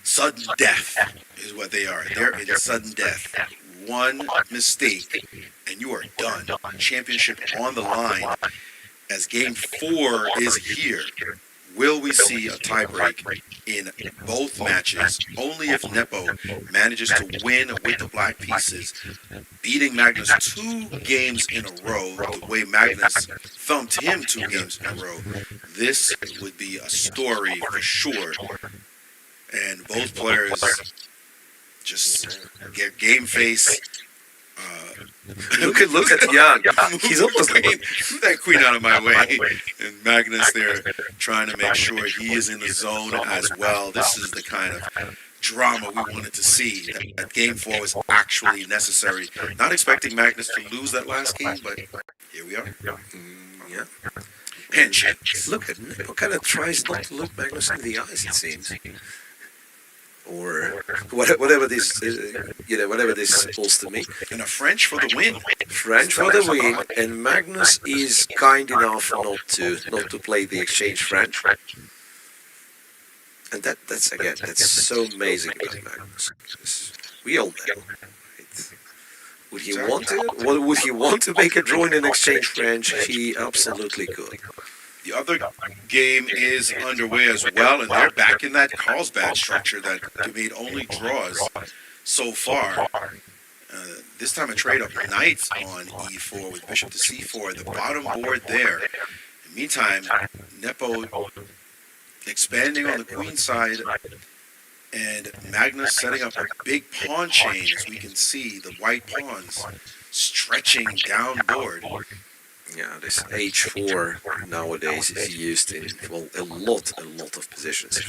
sudden death, is what they are. They're in sudden death. One mistake, and you are done. Championship on the line as game 4 is here. Will we see a tiebreak in both matches? Only if Nepo manages to win with the black pieces, beating Magnus 2 games in a row, the way Magnus thumped him 2 games in a row. This would be a story for sure. And both players just get game face. Look at Jan. He's almost like... Move that queen out of my way. And Magnus there trying to make sure he is in the zone as well. This is the kind of drama we wanted to see. That game 4 was actually necessary. Not expecting Magnus to lose that last game, but here we are. Yeah. Handshake. Look at Nepo kind of tries not to look Magnus in the eyes, it seems. Or whatever this, whatever this is supposed to mean. And a French for the win. French for the win, and Magnus is kind enough not to play the exchange French. And that's so amazing about Magnus. We all know. Right? Would he want to? Would he want to make a draw in an exchange French? He absolutely could. The other game is underway as well, and they're back in that Carlsbad structure that made only draws so far. This time a trade-up knights on e4 with bishop to c4, the bottom board there. In the meantime, Nepo expanding on the queen side, and Magnus setting up a big pawn chain, as we can see, the white pawns stretching down board. Yeah, this h4 nowadays is used in, well, a lot of positions.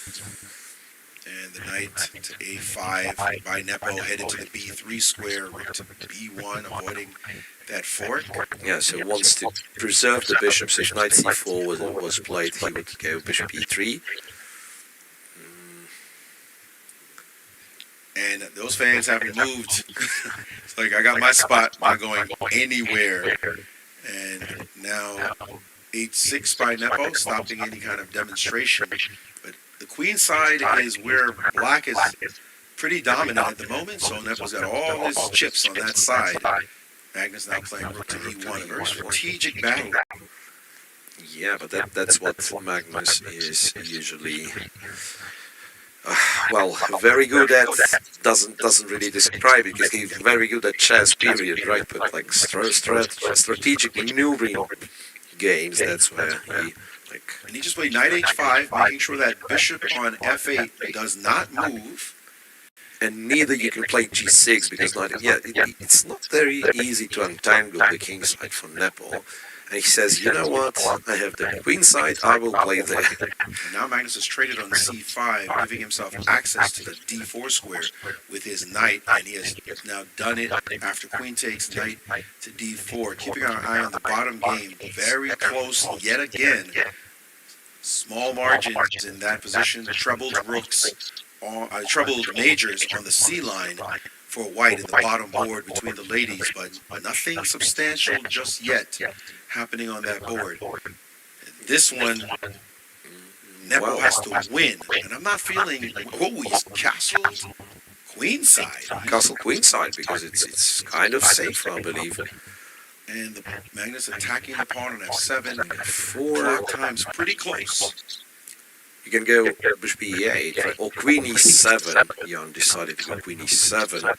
And the knight to a5 by Nepo, headed to the b3 square, rook to b1, avoiding that fork. Yeah, so wants to preserve the bishop, so if knight c4 was played, he would go bishop e3. And those fans haven't moved. It's like, I got my spot, I'm not going anywhere. And now h6 by Nepo, stopping any kind of demonstration. But the queen side is where black is pretty dominant at the moment, so Nepo's got all his chips on that side. Magnus now playing rook to e1, a very strategic battle. Yeah, but that's what Magnus is usually... well, very good at, doesn't really describe it, because he's very good at chess, period, right? But like strategic maneuvering games, that's where he, like... And he just played knight h5, making sure that bishop on f8 does not move. And neither you can play g6, because it's not very easy to untangle the king side for Nepo. And he says, you know what, I have the queen side, I will play there. And now Magnus has traded on c5, giving himself access to the d4 square with his knight, and he has now done it after queen takes knight to d4, keeping our eye on the bottom game. Very close yet again. Small margins in that position, troubled majors on the c line for white in the bottom board between the ladies, but nothing substantial just yet happening on that board. This one, Nepo has to win, and I'm not feeling, he's castled queen side. Castle queen side, because it's kind of safe, I believe. And the Magnus attacking the pawn on f7, F4. clock time's pretty close. You can go bishop e8, right? Or queen e7. Jan decided to go queen e7.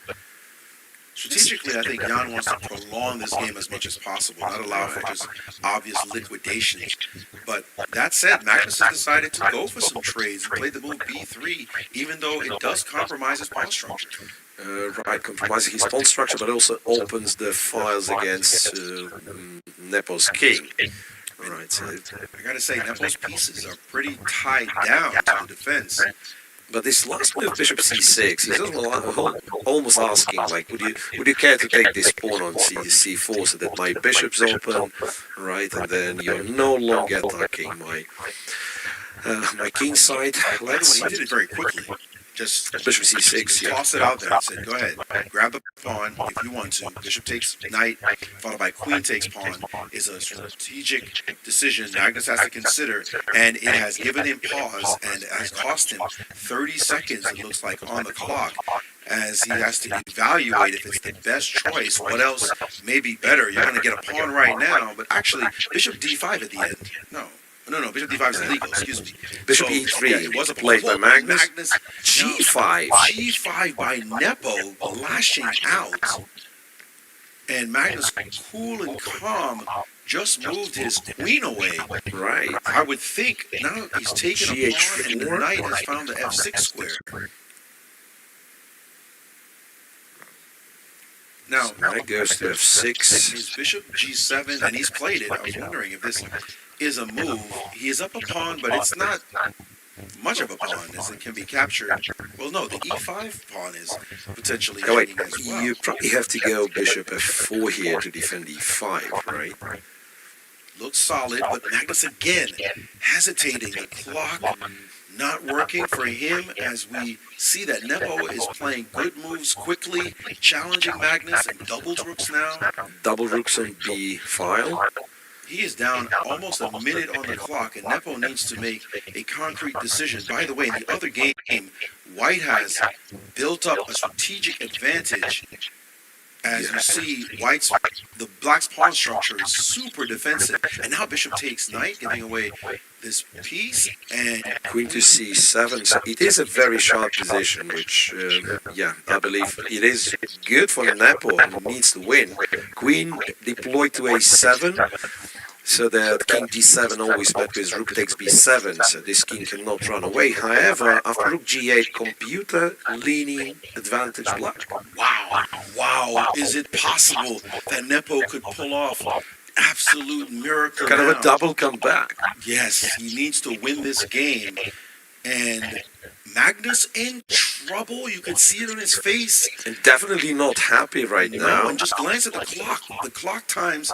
Strategically, I think Jan wants to prolong this game as much as possible, not allow for just obvious liquidations. But that said, Magnus has decided to go for some trades and play the move b3, even though it does compromise his pawn structure. Right, compromising his pawn structure, but also opens the files against Nepo's king. Right, so I gotta say, Nepo's pieces are pretty tied down to the defense. but this last move, bishop c6, he's almost asking, like, would you care to take this pawn on c4 so that my bishop's open, right, and then you're no longer attacking my king side. By the way, he did it very quickly. Just bishop c6, yeah. toss it out there and said, go ahead, grab the pawn if you want to. Bishop takes knight, followed by queen takes pawn, is a strategic decision Magnus has to consider, and it has given him pause and has cost him 30 seconds, it looks like, on the clock, as he has to evaluate if it's the best choice. What else may be better? You're going to get a pawn right now, but actually, bishop d5 at the end. No, bishop d5 is illegal, excuse me. Bishop So, e3, yeah, it was a played by Magnus. G5. G5 by Nepo, lashing out. And Magnus, cool and calm, just moved his queen away. Right. I would think now he's taken a pawn and the knight has found the f6 square. Now, Knight goes to f6. his bishop g7, and he's played it. I was wondering if this is a move. He is up a pawn, but it's not much of a pawn as it can be captured. Well, no, the e5 pawn is potentially Oh, wait, hanging as well. you probably have to go bishop f4 here to defend e5, right? Looks solid, but Magnus again hesitating. The clock not working for him as we see that Nepo is playing good moves quickly, challenging Magnus, and doubles rooks now. Double rooks on b file. He is down almost a minute on the clock, and Nepo needs to make a concrete decision. By the way, in the other game, White has built up a strategic advantage. As you see, the Black's pawn structure is super defensive, and now Bishop takes knight, giving away this piece, and Queen to c7. So it is a very sharp position, which, I believe it is good for Nepo and needs to win. Queen deployed to a7. So that king d7 always met with rook takes b7, so this king cannot run away. However, after rook g8, computer leaning advantage black. wow, is it possible that Nepo could pull off absolute miracle Kind of now? a double comeback. Yes, he needs to win this game, and Magnus in trouble. You can see it on his face. And definitely not happy right No, now. and just glance at the clock. The clock times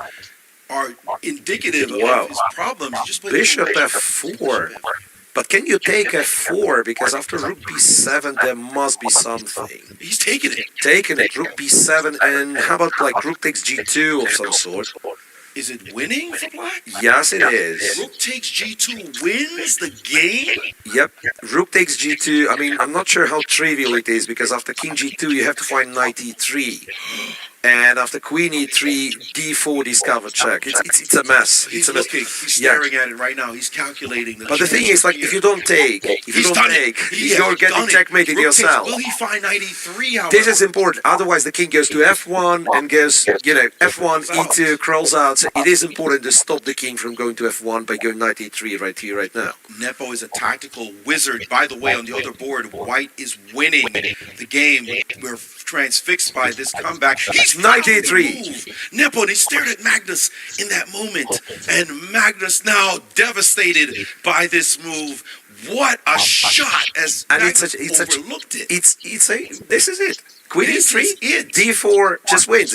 are indicative Wow. of his problems. He just played Bishop the- f4. But can you take f4? Because after rook b7, there must be something. He's taking it. Taking it, rook b7, and how about like rook takes g2 of some sort? Is it winning for Black? Yes, it is. Rook takes g2 wins the game? Yep, rook takes g2. I mean, I'm not sure how trivial it is, because after king g2, you have to find knight e3. And after queen e3, d4 discover check. It's a mess. He's It's a mess. looking. He's Yeah. staring at it right now. He's calculating. But the thing is, like, if you don't take, He's done it. He has you're getting done it. checkmated Rook takes- yourself. Will he find knight e3, however? This is important. Otherwise, the king goes to f1 and goes, f1, e2, crawls out. So it is important to stop the king from going to f1 by going knight e3 right here, right now. Nepo is a tactical wizard. By the way, on the other board, White is winning the game. We're transfixed by this comeback. He's Knight found the E3. move. Nepo, and he stared at Magnus in that moment. And Magnus now devastated by this move. What a shot as And Magnus it's a overlooked it. this is it. Queen This e3, is it. d4 just wins.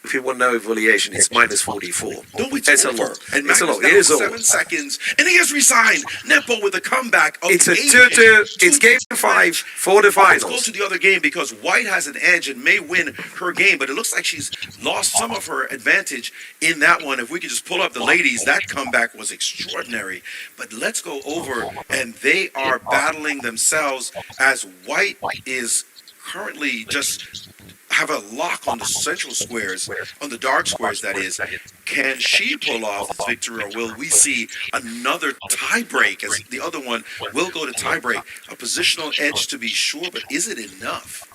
If you want no evaluation, it's minus 44. No, It's a over. lot. And It's a Magnus lot. down It is a 7 lot. seconds. And he has resigned. Nepo with a comeback of It's a 8. 2-2. It's game 5 for the Let's go finals. to the other game because White has an edge and may win her game, but it looks like she's lost some of her advantage in that one. If we could just pull up the ladies, that comeback was extraordinary. But let's go over, and they are battling themselves as White is currently just have a lock on the central squares, on the dark squares, that is. Can she pull off this victory, or will we see another tie break, as the other one will go to tie break? A positional edge to be sure, but is it enough?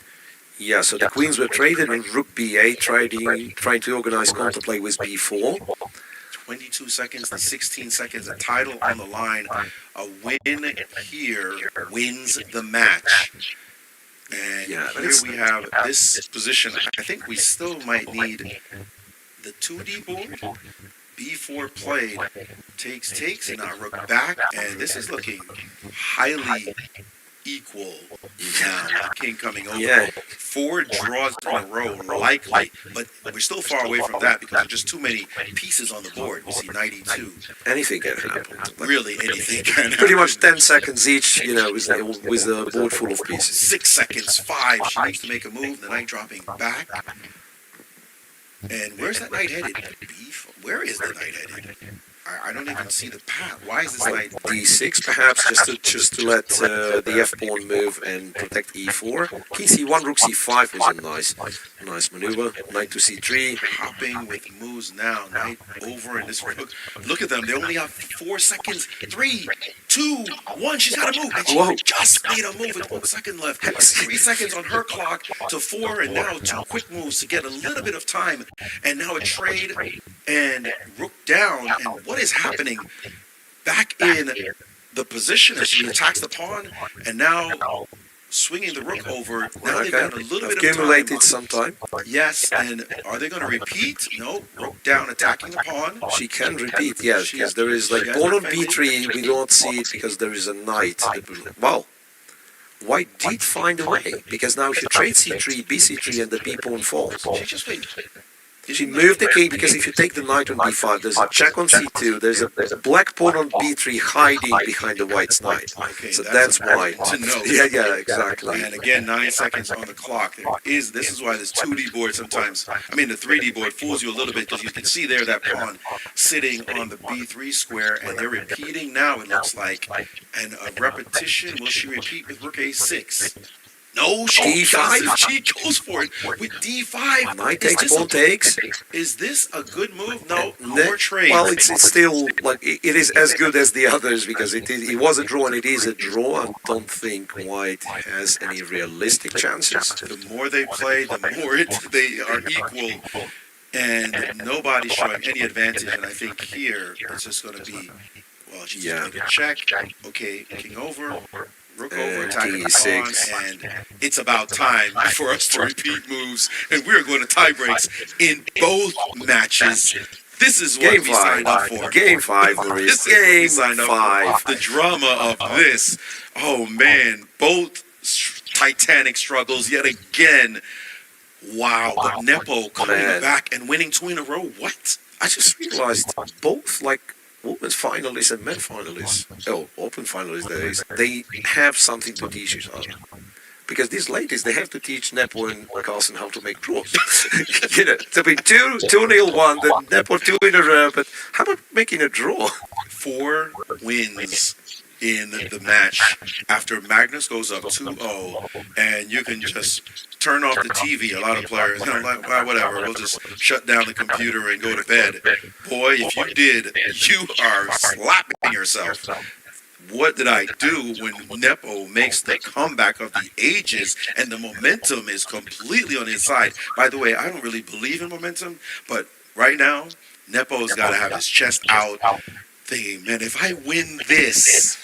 Yeah, so the queens were traded and rook b8, trying to organize counterplay with b4. 22 seconds to 16 seconds, a title on the line. A win here wins the match. And Yeah, here we have this position. I think we still might need the 2D board. B4 played, takes, and now rook back, and this is looking highly equal now. The king coming over. Yeah. 4 draws in a row, likely, but we're still far away from that because there are just too many pieces on the board. We see 92. Anything can happen. Really, anything can happen. Pretty much 10 seconds each, with the board full of pieces. 6 seconds, 5. She needs to make a move. The knight dropping back. And where's that knight headed? Where is the knight headed? I don't even see the path. Why is this knight d6 perhaps, just to let the f pawn move and protect e4. King c1, rook c5 was a nice maneuver. Knight to c3. hopping with moves now? Knight over in this rook. Look at them. They only have 4 seconds. 3, 2, 1. She's got to move. And she just made a move with 1 second left. 3 seconds on her clock to 4, and now 2 quick moves to get a little bit of time. And now a trade and rook down. And what is happening back in the position as she attacks the pawn, and now swinging the rook over? Now they've got a little bit of Accumulated time. some time. Yes, and are they going to repeat? No, rook down, attacking the pawn. She can repeat, yes, because there is like pawn on b3, we don't see it because there is a knight. Well, white did find a way, because now if you trade c3, bc3, and the b pawn falls. She just wait. She moved the king, because if you take the knight on b5, there's a check on c2, there's a black pawn on b3 hiding behind the white's knight. Okay, So that's why. to know. Yeah, exactly. And again, 9 seconds on the clock. This is why this 2D board sometimes, the 3D board fools you a little bit, because you can see there that pawn sitting on the b3 square, and they're repeating now, it looks like. And a repetition, will she repeat with rook a6? No, she D5? doesn't. She goes for it with d5. Knight takes, pawn takes. Is this a good move? No, more trade. Well, it's still, like, it is as good as the others, because it was a draw and it is a draw. I don't think white has any realistic chances. The more they play, the more they are equal. And nobody's showing any advantage. And I think here it's just going to be, well, she's just going to check. Okay, king over. Rook over, attacking the pawn, and it's about time for us to repeat moves, and we're going to tie breaks in both matches. This is what we signed up for. Game 5, Maurice. Game 5. The drama of this. Oh, man. Both titanic struggles yet again. Wow. But Nepo coming back and winning 2 in a row. What? I just realized both, like, women's finalists and men finalists, open finalists, that is, they have something to teach each other. Because these ladies, they have to teach Nepo and Carlsen how to make draws. To be 2-0-1, then Nepo 2 in a row, but how about making a draw? 4 wins in the match after Magnus goes up 2-0, and you can just turn off the TV. A lot of players, like, well, whatever, we'll just shut down the computer and go to bed. Boy, if you did, you are slapping yourself. What did I do when Nepo makes the comeback of the ages and the momentum is completely on his side? By the way, I don't really believe in momentum, but right now, Nepo's got to have his chest out, thinking, man, if I win this,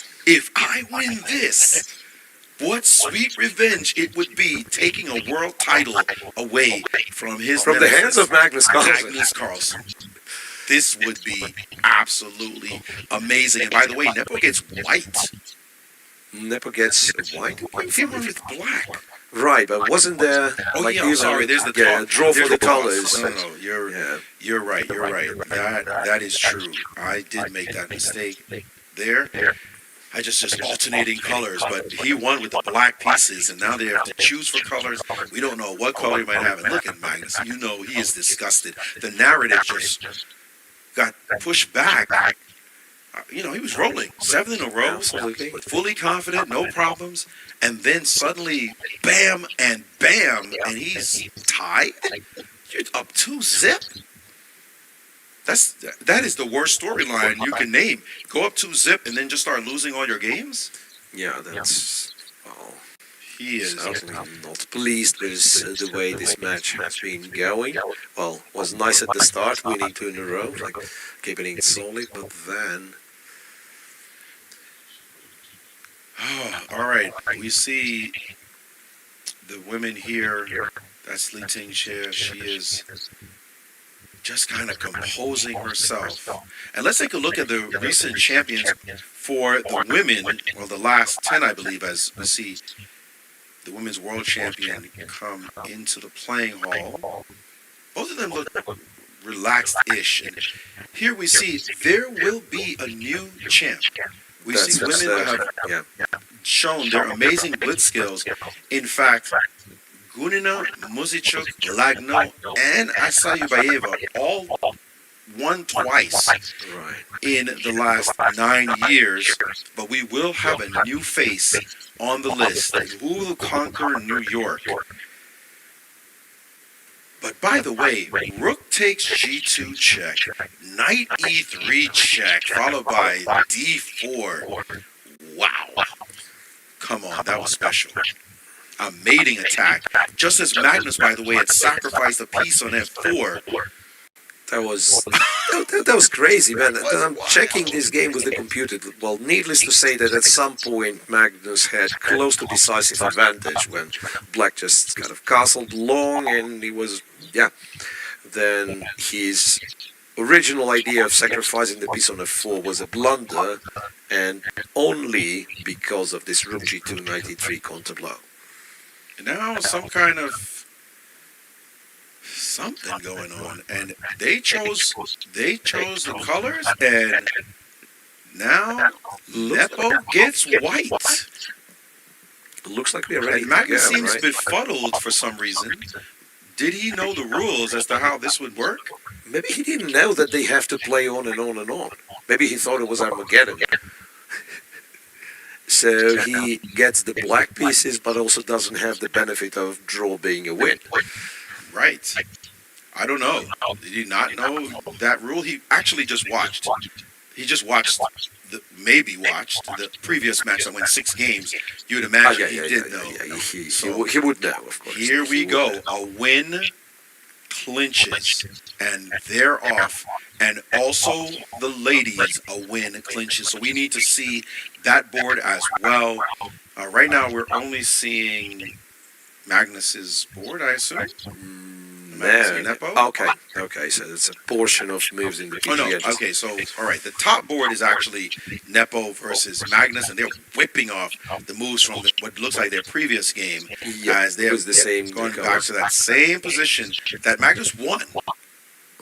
what sweet revenge it would be taking a world title away from the hands of Magnus Carlsen. This would be absolutely amazing. And by the way, Nepo gets white. Nepo gets white? He won with black. Right, but wasn't there... I'm sorry, there's the talk. Draw for the colors. No, you're right. That is true. I did make that mistake there. I just alternating colors, but he won with the black pieces, and now they have to choose for colors. We don't know what color he might have. And look at Magnus. He is disgusted. The narrative just got pushed back. He was rolling 7 in a row, Absolutely. fully confident, no problems, and then suddenly, bam and bam, and he's tied. You're up 2-zip. That is the worst storyline you can name. Go up 2-zip and then just start losing all your games. Yeah, that's. Well, He is. certainly not pleased with the way this match has been going. Well, was nice at the start, winning 2 in a row, like keeping it solid, but then. All right, we see the women here. That's Li Tingxie. She is just kind of composing herself. And let's take a look at the recent champions for the women. Well, the last 10, I believe, as we see the women's world champion come into the playing hall. Both of them look relaxed-ish. And here we see there will be a new champ. We That's see women that have yeah. shown their amazing blitz skills. In fact, Gunina, Muzichuk, Lagno, and Asayubayeva all won twice Right. in the last 9 years. But we will have a new face on the list. And who will conquer New York? But by the way, Rook takes G2 check, Knight E3 check, followed by D4. Wow. Come on, that was special. A mating attack. Just as Magnus, by the way, had sacrificed a piece on F4. That was crazy, man. I'm checking this game with the computer. Well, needless to say that at some point Magnus had close to decisive advantage when Black just kind of castled long and he was, yeah. Then his original idea of sacrificing the piece on F4 was a blunder, and only because of this Rook G2 93 counter blow. And now some kind of something going on, and they chose the colors, and now Nepo gets white. Looks like we're ready And to Magnus go, seems right? befuddled for some reason. Did he know the rules as to how this would work? Maybe he didn't know that they have to play on and on and on. Maybe he thought it was Armageddon. So he gets the black pieces, but also doesn't have the benefit of draw being a win. Right. I don't know. Did he not know that rule? He actually just watched. He just watched maybe watched the previous match that went 6 games. You would imagine he did know. He would know, of course. Here we go. A win clinches, and they're off. And also the ladies, a win clinches. So we need to see that board as well. Right now, we're only seeing Magnus's board, I assume. No. Nepo? Okay, so it's a portion of moves in the Oh, no. PGA. Okay, so, all right. The top board is actually Nepo versus Magnus, and they're whipping off the moves from what looks like their previous game. Yeah, as they're it was the same going because- back to that same position that Magnus won.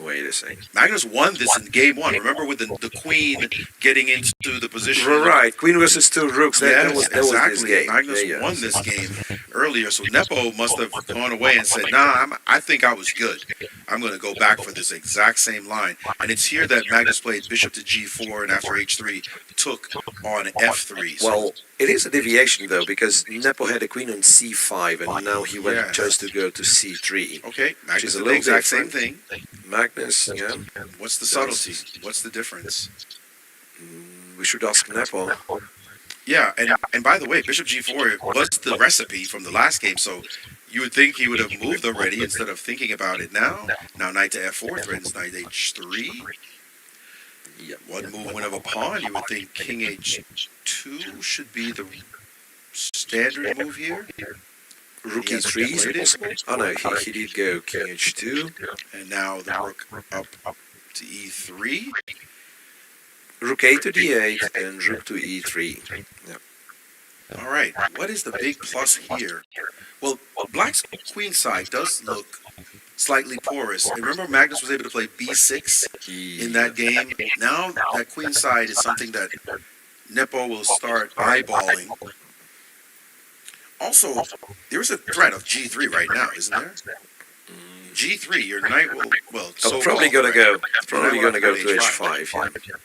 Wait a second. Magnus won this in game 1. Remember with the queen getting into the position? Right, Queen versus 2 Rooks. That was exactly. this game. Magnus won this game earlier, so Nepo must have gone away and said, "Nah, I think I was good. I'm going to go back for this exact same line." And it's here that Magnus played bishop to G4, and after H3 took on F3. So Well, it is a deviation though, because Nepo had a queen on C5, and now he chose to go to C3. okay, Which Magnus is a did the little exact same different. thing. Magnus, yeah, What's the subtlety? What's the difference? we should ask Nepo. Yeah, and by the way, Bishop G4 was the recipe from the last game, so you would think he would have moved already instead of thinking about it now. Now Knight to F4 threatens Knight H3. Yep. One movement of a pawn, you would think King H2 should be the standard move here. Rook He hasn't E3 is played it. possible? Oh no, he did go King H2. And now the rook up to E3. Rook A to D8 and Rook to E3. Yep. All right, what is the big plus here? Well, Black's queen side does look slightly porous. And remember, Magnus was able to play B6 in that game. Now that queen side is something that Nepo will start eyeballing. Also, there's a threat of G3 right now, isn't there? G3, your knight will, well, so Probably called, gonna right? go. Probably Knight will gonna go have to H5. H5. Yeah.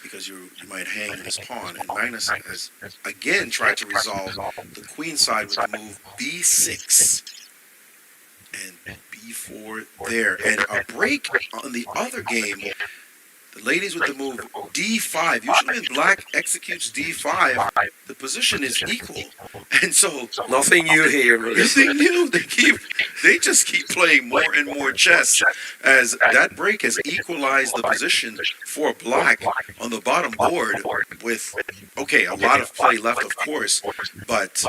because you might hang this pawn. And Magnus has again tried to resolve the queen side with the move b6 and b4 there. And a break on the other game, the ladies with the move d5. Usually when black executes d5, the position is equal. And so Nothing new here. nothing new. They just keep playing more and more chess, as that break has equalized the position for black on the bottom board with, okay, a lot of play left, of course, but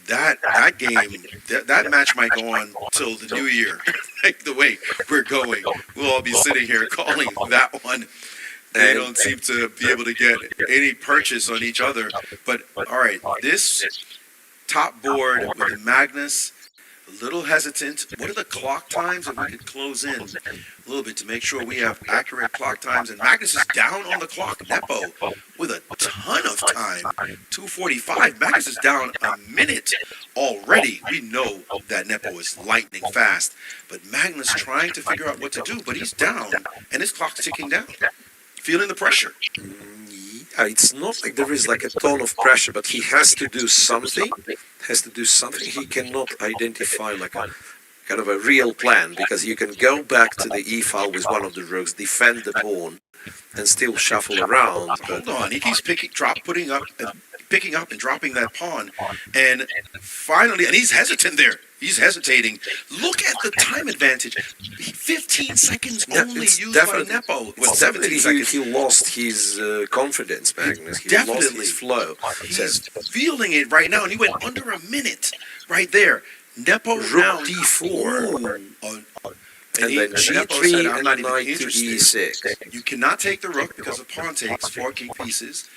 that game, that match might go on till the new year. Like the way we're going, we'll all be sitting here calling that one. They don't seem to be able to get any purchase on each other. But all right, this top board with Magnus, a little hesitant. What are the clock times? If we could close in a little bit to make sure we have accurate clock times. And Magnus is down on the clock. Nepo with a ton of time. 2:45. Magnus is down a minute already. We know that Nepo is lightning fast. But Magnus trying to figure out what to do. But he's down and his clock's ticking down. Feeling the pressure. It's not like there is like a ton of pressure, but he has to do something. He cannot identify like a kind of a real plan, because you can go back to the e file with one of the rooks, defend the pawn, and still shuffle around. But Hold on, he keeps picking up and dropping that pawn, and finally, and he's hesitant there. He's hesitating. Look at the time advantage. 15 seconds only used by Nepo. Well, 17 seconds. he lost his confidence, Magnus. He lost Definitely. his flow. He's feeling it right now, and he went under a minute right there. Nepo Rook now d4. and And then Nepo g3 said, I'm not and even knight to interested. e6. You cannot take the rook because the pawn takes 4 key pieces.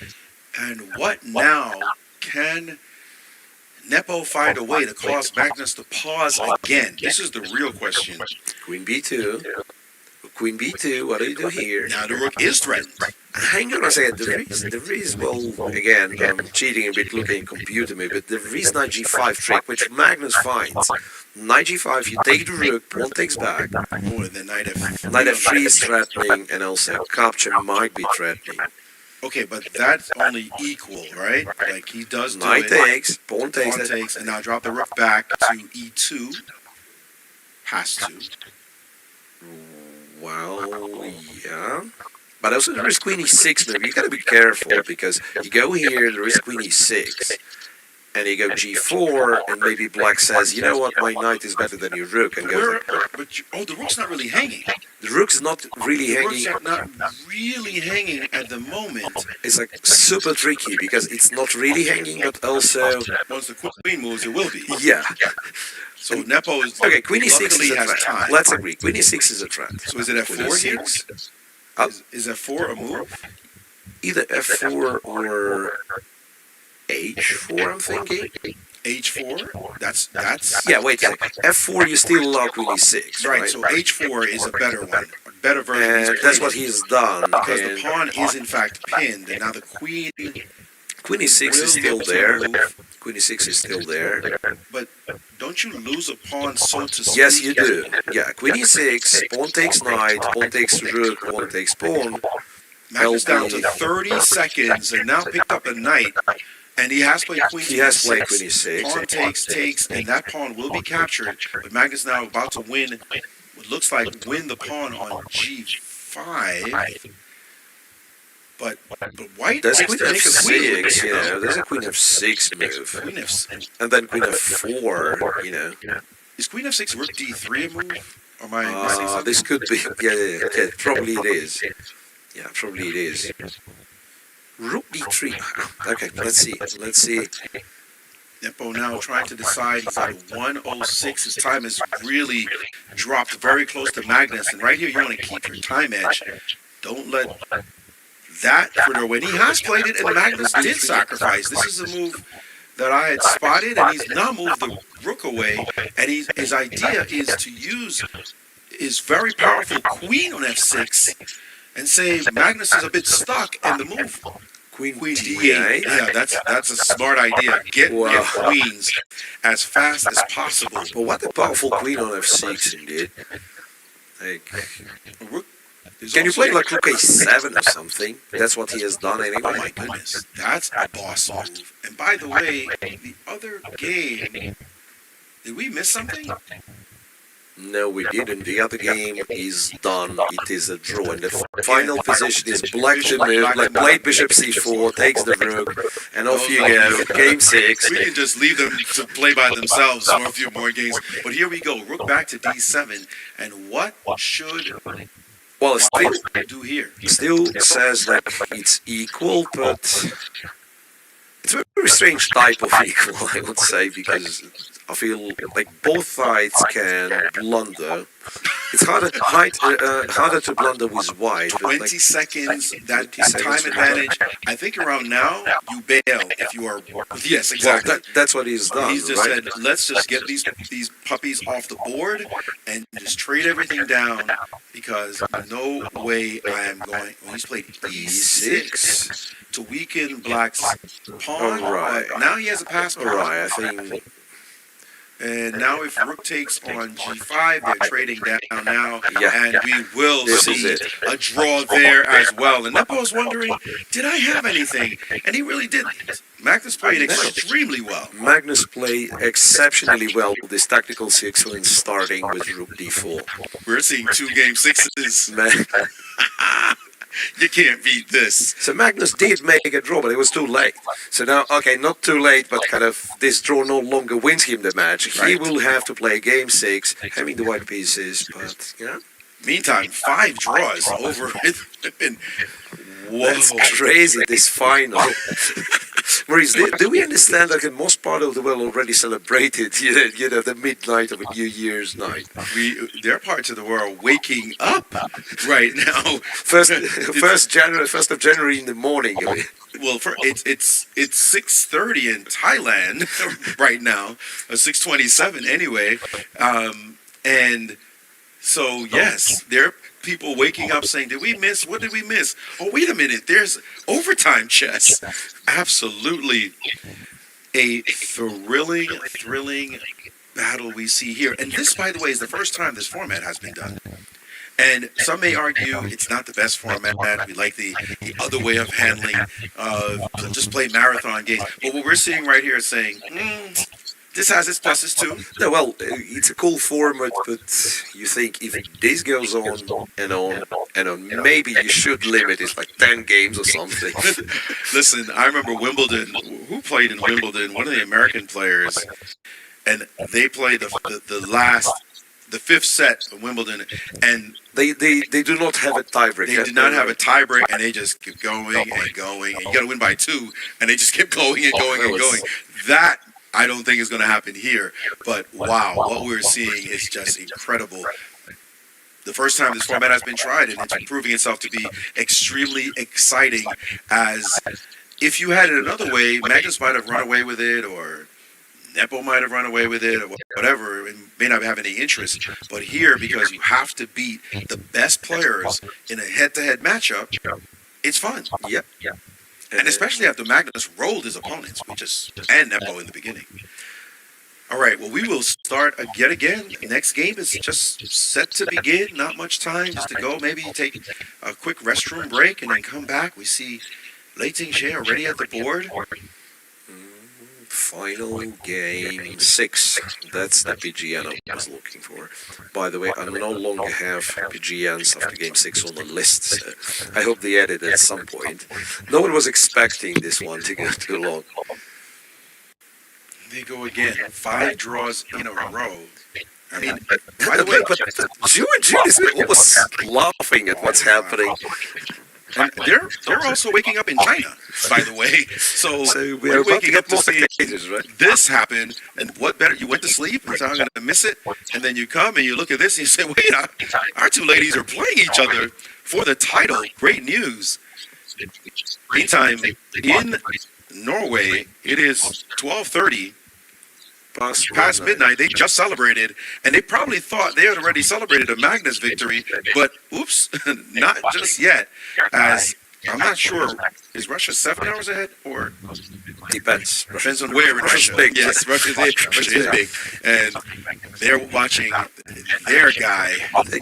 And what now? Can Nepo find a way to cause Magnus to pause again? This is the real question. Queen b2. Queen b2, what do you do here? Now the rook is threatened. Hang on a second, there is, well, again, I'm cheating a bit looking at computer me, but there is knight g5 trick, which Magnus finds. Knight g5, you take the rook, pawn takes back. Oh, and then knight f3. Knight f3 is threatening, and also capture might be threatening. Okay, but that's only equal, right? Like he does do Knight it. takes, pawn takes, Pawn takes, and now drop the rook back to e2. Has to. well, yeah. But also there is queen e6 move. You gotta be careful, because you go here, there is queen e6, and you go g4, and maybe black says, you know what, my knight is better than your rook, and goes like, The rook's not really hanging. the rook's not really The hanging. rook's not really hanging at the moment. It's like super tricky, because it's not really hanging, but also, Once the queen moves, it will be. yeah. So Nepo is Okay, queen e6 luckily is a has threat. time. Let's agree, queen e6 is a threat. So is it f4 here? Uh, Is f4 a move? Either f4 or h4, I'm thinking. h4? That's Yeah, wait a second. f4, you still allow queen e6, right. right? So h4 is a better one, a better version. And he's that's played, what he's done. because the And pawn is in fact pinned, and now the queen queen e6 will is still look to there. move. Queen e6 is still there. But don't you lose a pawn, so to speak? Yes, you do. Yeah, queen e6, pawn takes knight, pawn takes rook, pawn takes pawn. Magnus down to LP. 30 seconds, and now picked up a knight, and he has played queen He has e6. played queen e6. Pawn takes, and that pawn will be captured. But Magnus now about to win, what looks like win the pawn on g5. But white There's likes queen to make a queen f6, move. you know, there's a queen f6 move. Queen f6. And then queen f4, you know. Is queen f6 rook d3 a move? Or am I missing something? This could be, yeah, probably it is. Yeah, probably it is. Rook d3. Okay, let's see. Nepo now trying to decide. He's at 106. His time has really dropped very close to Magnus. And right here, you want to keep your time edge. Don't let that fritter away. And he has played it, and Magnus did sacrifice. This is a move that I had spotted, and he's now moved the rook away. And his idea is to use his very powerful queen on f6 and say Magnus is a bit stuck, and the move Queen d8. Yeah, that's a smart idea. Get Wow. your queens as fast as possible. But what a powerful queen on f6 indeed. Like, Rook is Can you also- play like rook a7 or something? That's what he has done Oh anyway. my goodness, that's a boss move. And by the way, the other game, did we miss something? No, we didn't. The other game is done. It is a draw. And the final position is black to move. Like played bishop c4, takes the rook, and off you go. Game 6. We can just leave them to play by themselves for a few more games. But here we go. Rook back to d7. And what should Well, it do here? still says like it's equal, but it's a very strange type of equal, I would say, because I feel like both sides can blunder. It's harder to blunder with white. But 20 seconds, that 20 seconds time to advantage. I think around now, you bail if you are. Yes, well, exactly. that's what he's done, He's just right? said, let's just get these puppies off the board and just trade everything down because no way I am going. Well, he's played e6 to weaken Black's pawn. Alright. But now he has a pass pawn. Right, I think. And now if Rook takes on g5, they're trading down now. Yeah. And we will This is see it. a draw there as well. And Nepo's wondering, did I have anything? And he really didn't. Magnus played extremely well. Magnus played exceptionally well with this tactical sequence starting with rook d4. We're seeing 2 game sixes. Man. You can't beat this. So Magnus did make a draw, but it was too late. So now, okay, not too late, but kind of this draw no longer wins him the match. He Right. will have to play game 6, having the white pieces, but, you know, Meantime, 5 draws over. And whoa. that's crazy, this final. Whereas, do we understand that in most part of the world already celebrated, you know, the midnight of a New Year's night? There are parts of the world waking up right now. First of January in the morning. I mean, Well, it's 6:30 in Thailand right now, 6:27 anyway, and so yes, there are people waking up saying, "Did we miss? What did we miss? Oh, wait a minute! There's overtime chess." Absolutely, a thrilling battle we see here, and this, by the way, is the first time this format has been done. And some may argue it's not the best format. We like the other way of handling, just play marathon games. But what we're seeing right here is saying, this has its pluses too. no, well, it's a cool format, but you think if this goes on and on and on, maybe you should limit it like 10 games or something. Listen, I remember Wimbledon. Who played in Wimbledon? One of the American players, and they played the 5th set of Wimbledon, and They do not have a tiebreak. they did not have a tie break, and they just kept going and going, and you got to win by 2, and they just kept going and going and going. That I don't think is going to happen here, but wow, what we're seeing is just incredible. The first time this format has been tried, and it's proving itself to be extremely exciting. As if you had it another way, Magnus might have run away with it, or Nepo might have run away with it, or whatever, and may not have any interest. But here, because you have to beat the best players in a head-to-head matchup, it's fun. Yep. And especially after Magnus rolled his opponents, and Nepo in the beginning. All right, well, we will start yet again. Next game is just set to begin. Not much time, just to go. Maybe take a quick restroom break and then come back. We see Lei Ting-Sheh already at the board. Final game 6. That's the PGN I was looking for. By the way, I no longer have PGNs after game 6 on the list. So I hope they add it at some point. No one was expecting this one to go too long. They go again. 5 draws in a row. I mean, By the way, but Jew and Jude is almost laughing at what's happening. and they're also waking up in China, by the way. So we're about to waking get up to more see spectators, right? this happened, and what better? You went to sleep, and so I'm going to miss it, and then you come and you look at this, and you say, "Wait, our 2 ladies are playing each other for the title." Great news. Meantime, in Norway, it is 12:30. Past midnight, they just celebrated, and they probably thought they had already celebrated a Magnus victory, but oops, not just yet. As I'm not sure, is Russia 7 hours ahead, or Depends. depends on where in Russia's Russia? big. Yes, Russia is big, and they're watching their guy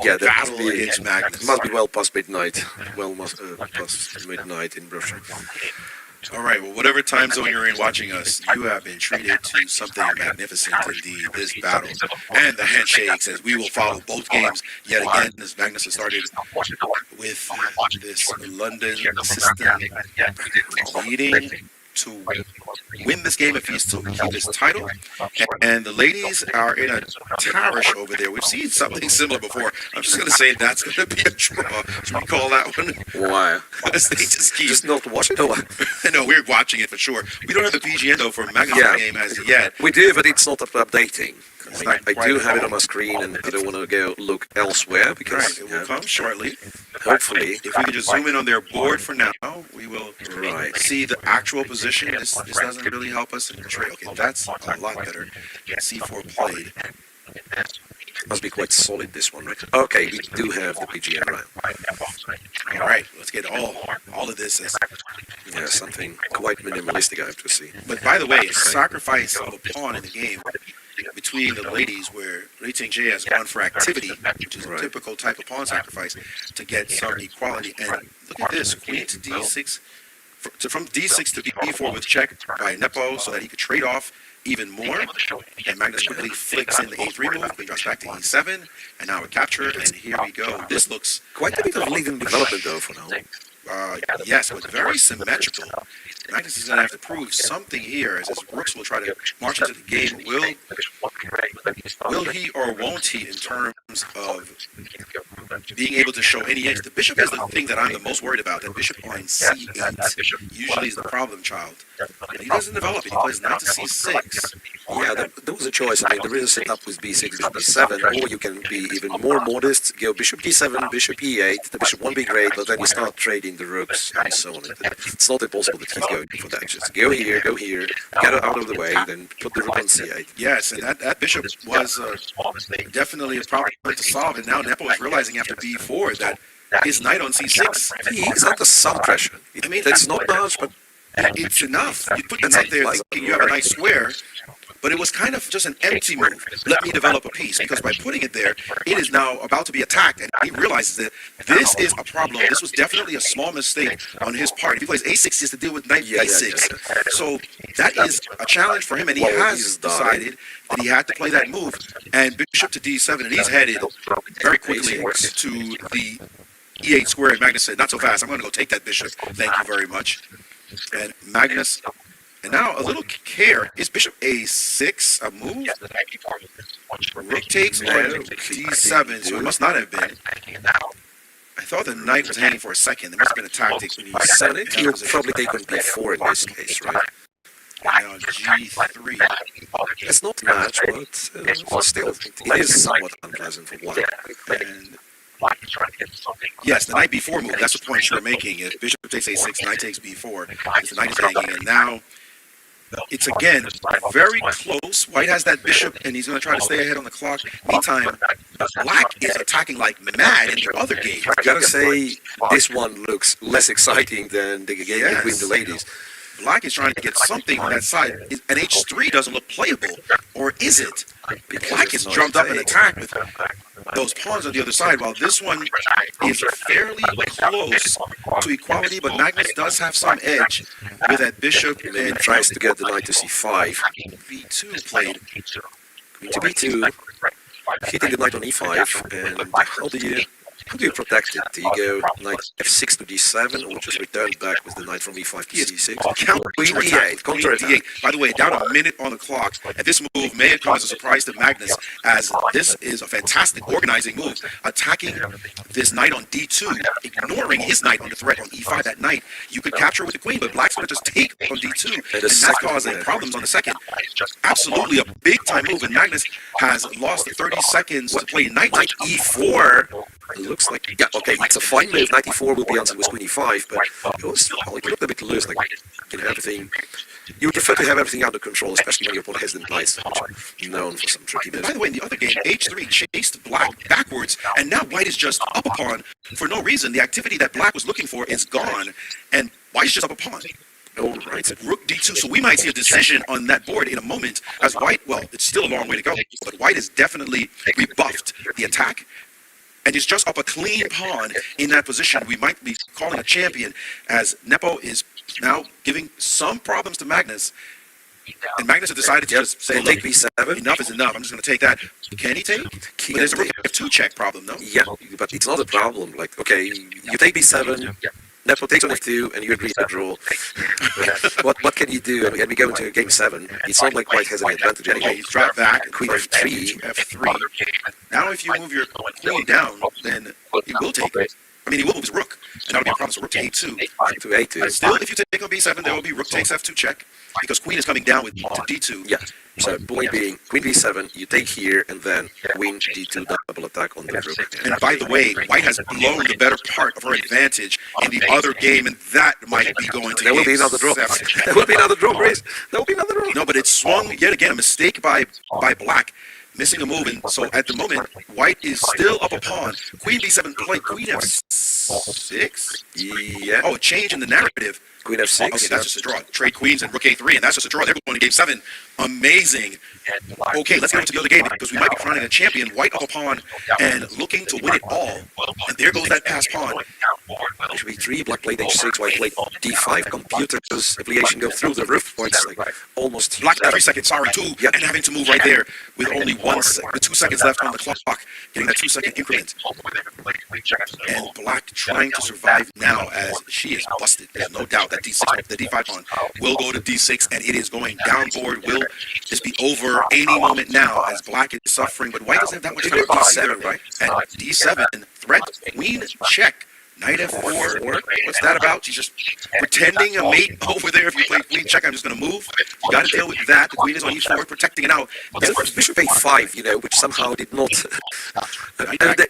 Yeah, that battle must be, against Magnus. must be well past midnight. Past midnight in Russia. All right, well, whatever time zone you're in watching us, you have been treated to something magnificent indeed, this battle. And the handshakes, as we will follow both games yet again, as Magnus has started with this London system leading to win this game if he's to keep his title. And the ladies are in a tarish over there. We've seen something similar before. I'm just going to say that's going to be a draw. Should we call that one? Why? Because they just keep... Just not watching. No, No, we're watching it for sure. We don't have the PGN though for Magnus game as yet. we do, but it's not updating. It's not I do right have it now. on my screen, and I don't want to go look elsewhere because Right, it will come shortly. hopefully, If we can just zoom in on their board for now, we will right. see the actual position. This doesn't really help us in the trade. Okay, that's a lot better. C4 played. Must be quite solid this one, right? Okay, we do have the PGN round. All right, let's get all of this. Yeah, something quite minimalistic, I have to see. But by the way, sacrifice of a pawn in the game between the ladies, where Lee Ting-jae has gone for activity, which is a typical type of pawn sacrifice, to get some equality. And look at this, queen to d6, from d6 to b4 with check by Nepo, so that he could trade off even more. And Magnus quickly flicks in the a3 move, he drops back to e7, and now a capture, and here we go. This looks Quite a bit of leading development, though, for now. yes, but very symmetrical. Magnus is going to have to prove something here, as his rooks will try to march into the game. Will he or won't he, in terms of being able to show any edge? The bishop is the thing that I'm the most worried about. That bishop on c8 usually is the problem child. And he doesn't develop it. He plays knight to c6. Yeah, there was a choice. I mean, there is a setup with b6, bishop b7, or you can be even more modest, go bishop d7, bishop e8, the bishop won't be great, but then you start trading the rooks and so on. It's not impossible that he's going for that. Just go here, get it out of the way, then put the rook on c8. Yes, and that bishop was definitely a problem to solve. And now Nepo is realizing after b4 that his knight on c6, He's under some pressure. I mean, That's not much, but it's enough. You put the knight there thinking you have a nice square, but it was kind of just an empty move. Let me develop a piece, because by putting it there, it is now about to be attacked, and he realizes that this is a problem. This was definitely a small mistake on his part. If he plays a6, he has to deal with knight b6. So that is a challenge for him, and he has decided that he had to play that move. And bishop to d7, and he's headed very quickly to the e8 square, and Magnus said, not so fast, I'm going to go take that bishop. Thank you very much. And Magnus, and now a little care. Is bishop a6 a move? Rook takes on d7, so it must not have been. I thought the knight was hanging for a second. There must have been a tactic when he set it. he'll probably take on b4 in this case, right? And now g3. It's not much, but still, it is somewhat unpleasant for one. And yes, the knight b4 move, that's the point you're making. If bishop takes a6, knight takes b4, because the knight is hanging, and now it's again very close. White has that bishop, and he's going to try to stay ahead on the clock. Meantime, Black is attacking like mad in the other game. I gotta say, this one looks less exciting than the game between the ladies. Black is trying to get something on that side. And h3 doesn't look playable, or is it? Black is jumped up and attacked with those pawns on the other side, while this one is fairly close to equality, but Magnus does have some edge with that bishop, And and tries to get the knight to c5. b2 played. Queen to b2, hitting the knight on e5, and how do you protect it? Do you go knight f6 to d7, or just return back with the knight from e5 to c6? Queen d8, counter-attack. By the way, down a minute on the clock, and this move may have come as a surprise to Magnus, as this is a fantastic organizing move, attacking this knight on d2, ignoring his knight on the threat on e5. That knight you could capture with the queen, but Black's going to just take on d2, and that's causing problems on the second. Absolutely a big-time move, and Magnus has lost 30 seconds to play knight to e4. It looks like, yeah, okay, it's a fine move. Knight e4 will be answered with queen e5, but it looked a bit loose, like, everything. You would prefer to have everything under control, especially when your opponent has the knights, which are known for some tricky moves. By the way, in the other game, h3 chased Black backwards, and now White is just up a pawn for no reason. The activity that Black was looking for is gone, and White's just up a pawn. All right. Rook d2, so we might see a decision on that board in a moment as white, well, it's still a long way to go, but white has definitely rebuffed the attack and is just up a clean pawn in that position. We might be calling a champion as Nepo is now giving some problems to Magnus, and Magnus has decided to just say, Take look, b7. enough is enough, I'm just going to take that. Can he take? But there's a rook f2 check problem, no? Yeah, but it's not a problem. Like, okay, you take b7, Nepo takes on f2, and you agree to draw. what can you do? And we go into game 7. It's not like white has any advantage Okay, anyway. he's dropped back, Queen f3. f3. Now if you move your queen down, then he will take it. I mean, he will move his rook, and that'll be a problem, so rook to a2. To a2. Still, if you take on b7, there will be rook takes f2 check, because queen is coming down with to d2. Yeah. So point being, queen b7, you take here, and then queen d2 double attack on the rook. And by the way, white has blown the better part of her advantage in the other game, and that might be going to There will be game another draw. 7. There will be another draw, Grace. There will be another draw. No, but it's swung yet again, a mistake by black, missing a move, and so at the moment, white is still up a pawn. Queen b7 play, queen f6? Yeah. Oh, a change in the narrative. Queen f6. Okay, that's just a draw. Trade queens and rook a3, and that's just a draw. They're going to game 7. Amazing. Okay, let's get into the other game because we might be crowning a champion. White up a pawn and looking to win it all. And there goes that passed pawn. Bishop e3, black played h6, white played d5. Computers affiliation go through the roof. Points like almost. Black 3 seconds, sorry, 2, Yeah. and having to move right there with only 2 seconds left on the clock, getting that 2-second increment. And black trying to survive now as she is busted. There's no doubt that d6, the d5 pawn will go to d6, and it is going down board. Will this be over any moment now as black is suffering? But white doesn't have that much time. d7, right? And d7 threat, queen check. Knight f4. What's that about? She's just pretending a mate over there. If you play queen check, I'm just going to move. You got to deal with that. The queen is on e4, protecting it out. Bishop a5, which somehow did not.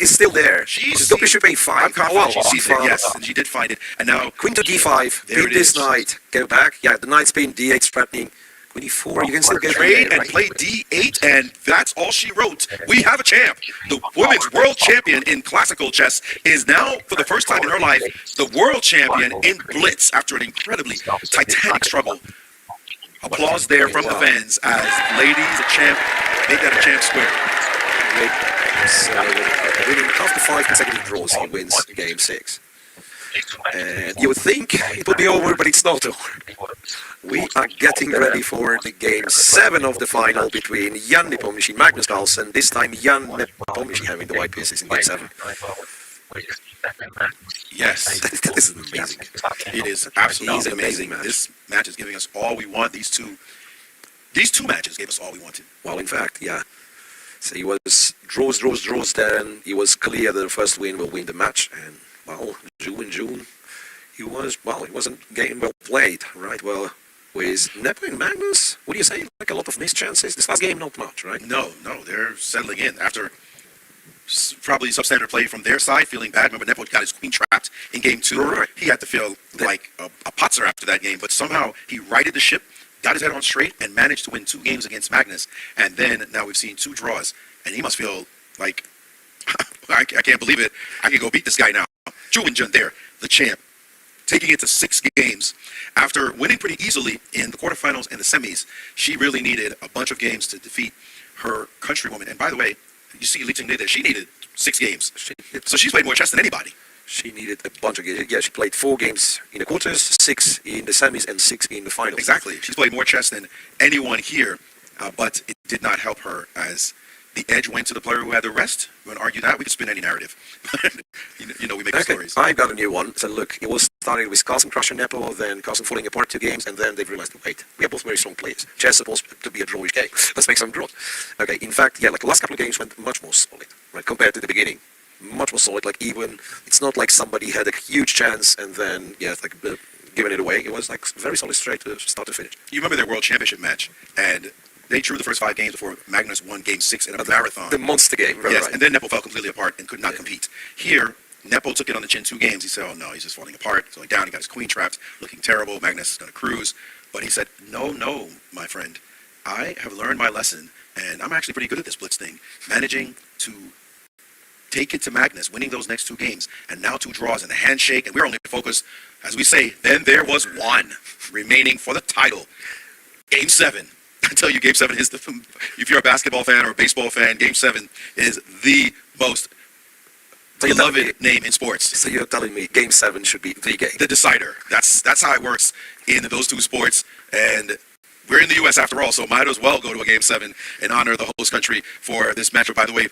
It's still there. She's still bishop a5. I'm confident she sees it, wow. yes, and she did find it. And now Queen to d5. There Beat it this is. knight. Go back. Yeah, the knight's been d8 threatening. Queen e4. You can still get trade and play d8, and that's all she wrote. We have a champ. The women's world champion in classical chess is now, for the first time in her life, the world champion in Blitz after an incredibly titanic struggle. Applause there from the fans as ladies, a champ, make that a champ square. So, winning after 5 consecutive draws, he wins game 6. And you would think it would be over, but it's not over. We are getting ready for the game 7 of the final between Jan Nepomniachtchi and Magnus Carlsen. This time Jan Nepomniachtchi having the white pieces in game 7. Yes, This is amazing. it is absolutely He's an amazing amazing. match. This match is giving us all we want. These two matches gave us all we wanted. Well, in fact, yeah. So he was draws, then he was clear that the first win will win the match. And, well, June, it was a game well played, right? Well, with Nepo and Magnus, would you say like a lot of missed chances? This last game, not much, right? No, they're settling in after probably substandard play from their side, feeling bad. Remember, Nepo got his queen trapped in game 2. Right. He had to feel like a potzer after that game, but somehow he righted the ship, got his head on straight, and managed to win 2 games against Magnus. And then now we've seen 2 draws, and he must feel like, I can't believe it. I can go beat this guy now. Ju Jun there, the champ, taking it to 6 games. After winning pretty easily in the quarterfinals and the semis, she really needed a bunch of games to defeat her countrywoman. And by the way, you see Li Ting there, she needed 6 games. So she's played more chess than anybody. She needed a bunch of games. Yeah, she played 4 games in the quarters, 6 in the semis, and 6 in the finals. Exactly. She's played more chess than anyone here, but it did not help her as the edge went to the player who had the rest. You want to argue that? We could spin any narrative. you know, we make up stories. I've got a new one. So look, it was started with Carlsen crushing Nepo, then Carlsen falling apart 2 games, and then they've realized, wait, we are both very strong players. Chess is supposed to be a drawish game. Let's make some draws. Okay, in fact, yeah, like the last couple of games went much more solid, right, compared to the beginning. Much more solid, like even, it's not like somebody had a huge chance and then, yeah, like giving it away. It was like very solid straight to start to finish. You remember their world championship match, and they drew the first 5 games before Magnus won game 6 in a marathon. The monster game, right? Yes, Right. and then Nepo fell completely apart and could not compete. Here, Nepo took it on the chin 2 games. He said, oh no, he's just falling apart. He's going down. He got his queen trapped, looking terrible. Magnus is going to cruise. But he said, no, my friend. I have learned my lesson, and I'm actually pretty good at this Blitz thing. Managing to take it to Magnus, winning those next two games, and now two draws and a handshake, and we're only focused, as we say, then there was one remaining for the title. Game 7. I tell you, Game 7 is if you're a basketball fan or a baseball fan, Game 7 is the most beloved name in sports. So you're telling me Game 7 should be the game? The decider. That's how it works in those two sports, and we're in the U.S. after all, so might as well go to a Game 7 and honor the host country for this matchup. By the way,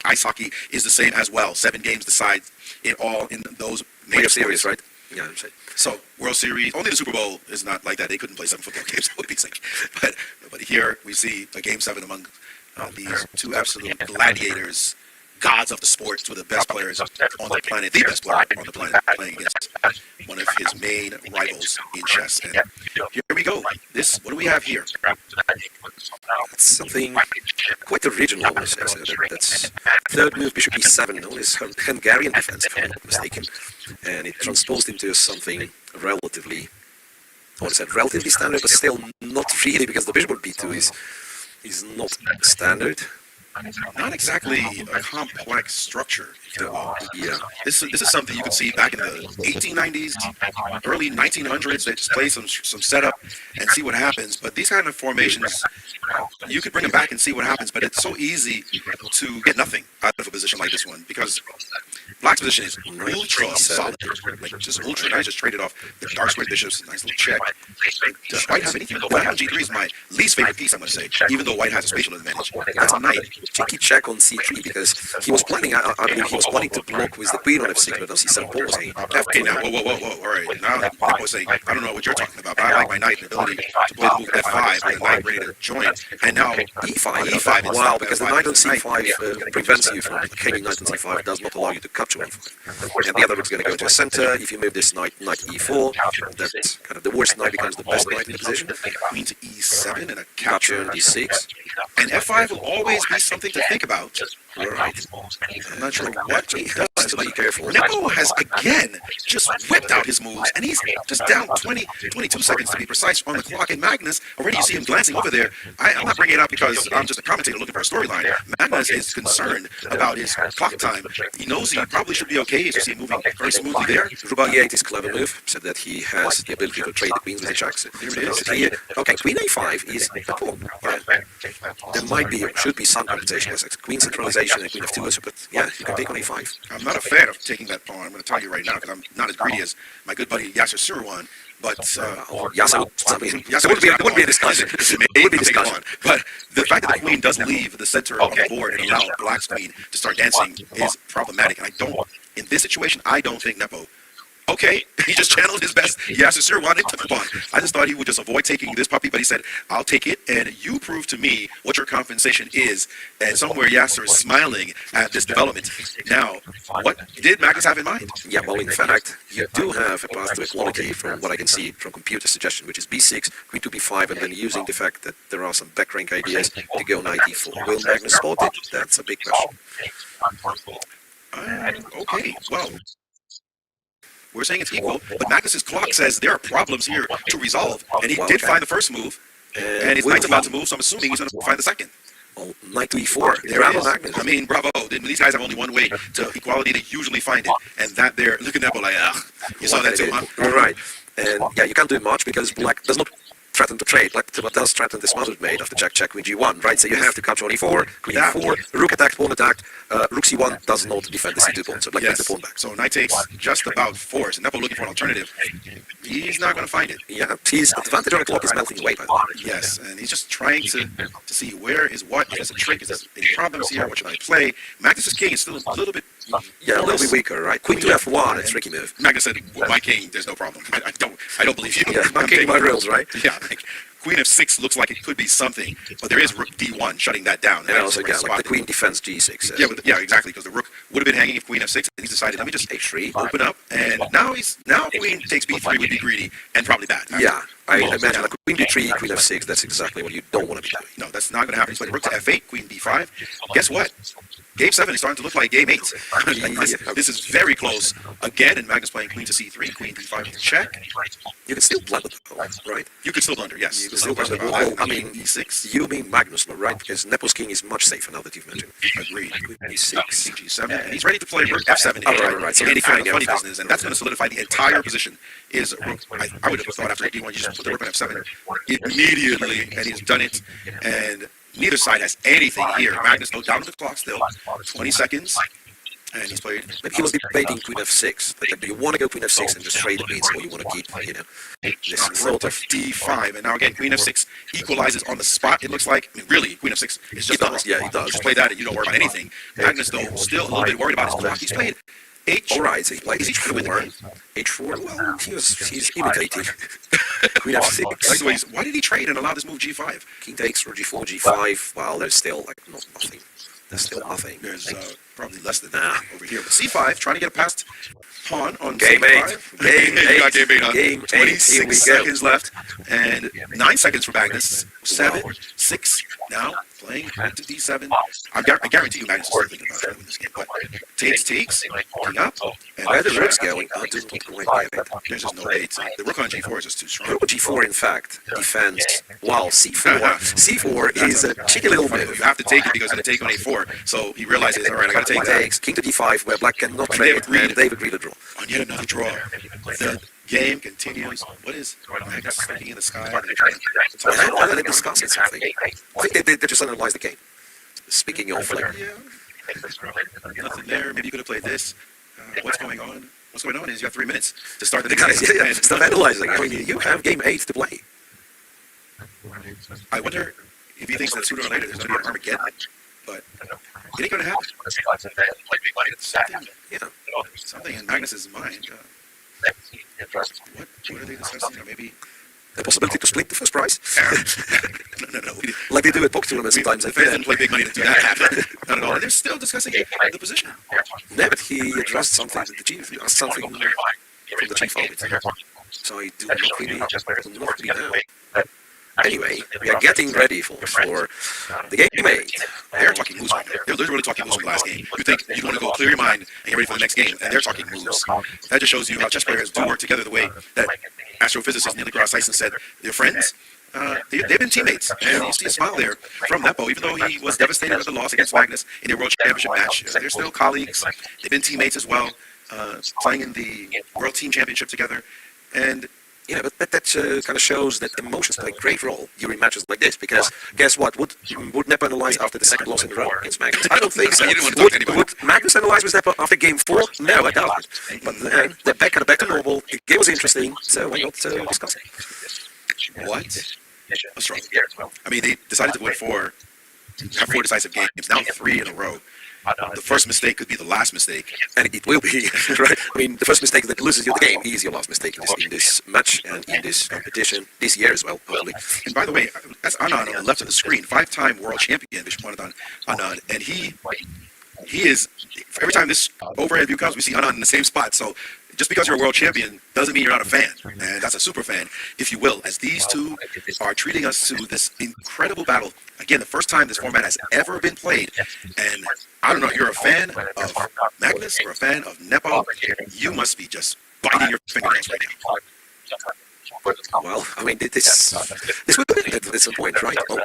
ice hockey is the same as well. 7 games decide it all in those major series, right? Yeah, I'm saying. So, World Series, only the Super Bowl is not like that. They couldn't play 7 football games. It would be sick. But here we see a Game 7 among these two absolute gladiators, gods of the sport, two of the best players on the planet, the best player on the planet, playing against one of his main rivals in chess. And here we go. What do we have here? That's something quite original. That's third move, bishop e7, known as Hungarian defense, if I'm not mistaken. And it transposed into something relatively standard, but still not really, because the bishop on b2 is not standard. Not exactly a complex structure. Yeah. This is something you could see back in the 1890s, early 1900s. They just play some setup and see what happens. But these kind of formations, you could bring them back and see what happens. But it's so easy to get nothing out of a position like this one, because Black's position is ultra solid, like just ultra. I just traded off the dark square bishops, nice little check. Does White have anything? White on G3 is my least favorite piece, I'm going to say, even though White has a spatial advantage. That's a knight. Cheeky check on c3, because he was planning. I believe he was planning to block with the queen on f6, but on c7 Paul was saying okay, now, whoa, all right. Now Nepo was saying, I don't know what you're talking about, but I like my knight and ability to play the move f5 with the knight ready to join. And now e5. Wow, because the knight on c5 prevents you from hanging knight on c5, does not allow you to capture e5. And the other rook's going to go to a center. If you move this knight e4, that's kind of the worst knight becomes the best knight in the position. Queen to e7 and a Capture capture. on d6. And f5 will always be something to think about. Right. I'm not sure what he does, So be careful. Nepo has again just whipped out his moves, and he's just down 22 seconds to be precise on the clock. And Magnus, already you see him glancing over there. I'm not bringing it up because I'm just a commentator looking for a storyline. Magnus is concerned about his clock time. He knows he probably should be okay, as you see him moving very smoothly there. Rook e8 is clever move. Said that he has the ability to trade the queens with the jacks. There it is. Okay, queen a5 is a pawn. There should be some compensation as queen centralization and queen f2, but yeah, you can take on a5. I'm not a fan of taking that pawn. I'm going to tell you right now, because I'm not as greedy as my good buddy Yasser Surwan. But it wouldn't be a discussion. It would be a discussion. But the fact that the queen does leave the center of the board and allow Black's queen to start dancing is problematic. And in this situation, I don't think Nepo. Okay, he just channeled his best. Yasser Surwan and took the pawn. I just thought he would just avoid taking this puppy, but he said, I'll take it, and you prove to me what your compensation is. And somewhere Yasser is smiling at this development. Now, what did Magnus have in mind? Yeah, well, in fact, you do have a path to equality from what I can see from computer suggestion, which is b6, queen to b5, and then using the fact that there are some back rank ideas to go knight e4. Will Magnus spot it? That's a big question. Okay, well, we're saying it's equal, but Magnus's clock says there are problems here to resolve, and he did find the first move, and his knight's about to move, so I'm assuming he's going to find the second. Well, knight to e4. There it is. Magnus. I mean, bravo. These guys have only one way to equality. They usually find it, and that there. Look at Nepo like, you saw that too, huh? Right. And yeah, you can't do much because Black does not threaten to trade. Black does threaten the smothered mate after check queen g1, right? So you have to capture on e4, queen e4, rook attacked, pawn attacked. Rook c1 does not defend the c2 pawn, so Black takes the pawn back. So knight takes just about force, and Nepo looking for an alternative. He's not going to find it. Yeah, his advantage on the clock is melting away, by the way. Yes, and he's just trying to see where is what. Is a trick? Is there any problems here? What should I play? Magnus's king is still a little bit. Yeah, a little bit weaker, right? Queen to f1, a tricky move. Magnus said, well, my king, there's no problem. I don't believe you. Yeah, my king, my rules, right? Yeah, like, queen f6 looks like it could be something, but there is rook d1 shutting that down. And also, yeah, like the queen defends g6. Yeah, exactly, because the rook would have been hanging if queen f6, and he's decided, let me just h3, open up, and now queen takes b3 would be greedy, and probably bad. Yeah, I imagine like queen d3, queen f6, that's exactly what you don't want to be doing. No, that's not going to happen. He's playing rook to f8, queen b5. Guess what? Game 7 is starting to look like game 8. This is very close. Again, and Magnus playing queen to c3, queen d5 with check. You can still blunder, right? You can still blunder, yes. You can still blunder. I mean, e6. You mean Magnus, right? Because Nepo's king is much safer now that you've mentioned. Agreed. E6. G7, and he's ready to play rook F7. Right. So Any kind of funny business, and that's going to solidify the entire position. Is rook? I would have thought after D1, you just put the rook on F7 immediately, and he's done it. And neither side has anything here. Magnus goes down to the clock still. 20 seconds. And he's played. Maybe he was debating Queen F6. Like, do you want to go Queen F6 and just trade the beats, or you want to keep, this sort of D5, and now again Queen F6 equalizes on the spot. It looks like. I mean, really, Queen F6 is just. He does. Yeah, he does. Just play that, and you don't worry about anything. Magnus though still a little bit worried about his clock. He's played H. All right, so he played Is he trying to win the game? H4. Well, he's imitating Queen F6. Why did he trade and allow this move G5? King takes or G4, G5. Well, there's still nothing. There's still nothing. There's probably less than that over here. But C5 trying to get past pawn on Game C5. 8. Game 8. Game 8. 26 seconds left and 9 seconds for Magnus. 7, 6. Now playing to D7. I guarantee you Magnus is still thinking about trying to win this game. But takes, king up. And Where the rook's going? There's just no way to. The rook on G4 is just too strong. Rook G4, in fact, defends while C4. C4 is a cheeky little move. You have to take it because it's going to take on A4. So he realizes, all right, I got to take that. Takes king to D5, where black cannot trade, and David agreed to draw. On yet another draw. The game continues. What is Magnus thinking in the sky? Why are they discussing something? I think they just analyze the game. Speaking of, like, Nothing there. Maybe you could have played this. What's going on? What's going on is you have 3 minutes to start the they next gotta game. start analyzing. I mean, you have game 8 to play. I wonder if he thinks that sooner or later there's going to be an Armageddon. But it ain't going to happen. Something in Magnus's mind. What are they discussing? Or maybe The possibility to split the first prize? no. Like they do at poker tournaments sometimes. The fans didn't play big money to do that. Not at all. And they're still discussing the position. No, but he addressed something to the chief. He asked something from the chief of it. So I do not really know. Anyway, we are getting ready for the game 8. They're talking moves right now. They're literally talking moves from the last game. You think you want to go clear your mind and get ready for the next game, and they're talking moves. That just shows you how chess players do work together the way that astrophysicist Neil deGrasse Tyson said they're friends. They've been teammates, and you see a smile there from Nepo. Even though he was devastated with the loss against Magnus in their World Championship match, they're still colleagues. They've been teammates as well, playing in the World Team Championship together. And yeah, but that kind of shows that emotions play a great role during matches like this. Because guess what? Would Nepo analyze after the second loss in a row against Magnus? I don't think so. You didn't want to talk to anybody. Would Magnus analyze with Nepo after game 4? No, I doubt it. But then they're back to normal. The game was interesting, so why not discuss it? what? A struggle. I mean, they decided to win have 4 decisive games, now 3 in a row. The first mistake could be the last mistake. And it will be, right? I mean, the first mistake that loses you the game is your last mistake in this match and in this competition this year as well, hopefully. And by the way, that's Anand on the left of the screen, 5-time world champion, Vishwanathan Anand. And he is, every time this overhead view comes, we see Anand in the same spot. So just because you're a world champion doesn't mean you're not a fan. And that's a super fan, if you will, as these two are treating us to this incredible battle. Again, the first time this format has ever been played. And I don't know, you're a fan of Magnus or a fan of Nepo, you must be just biting your fingernails right now. Well, I mean, this will be at some point, right? Well,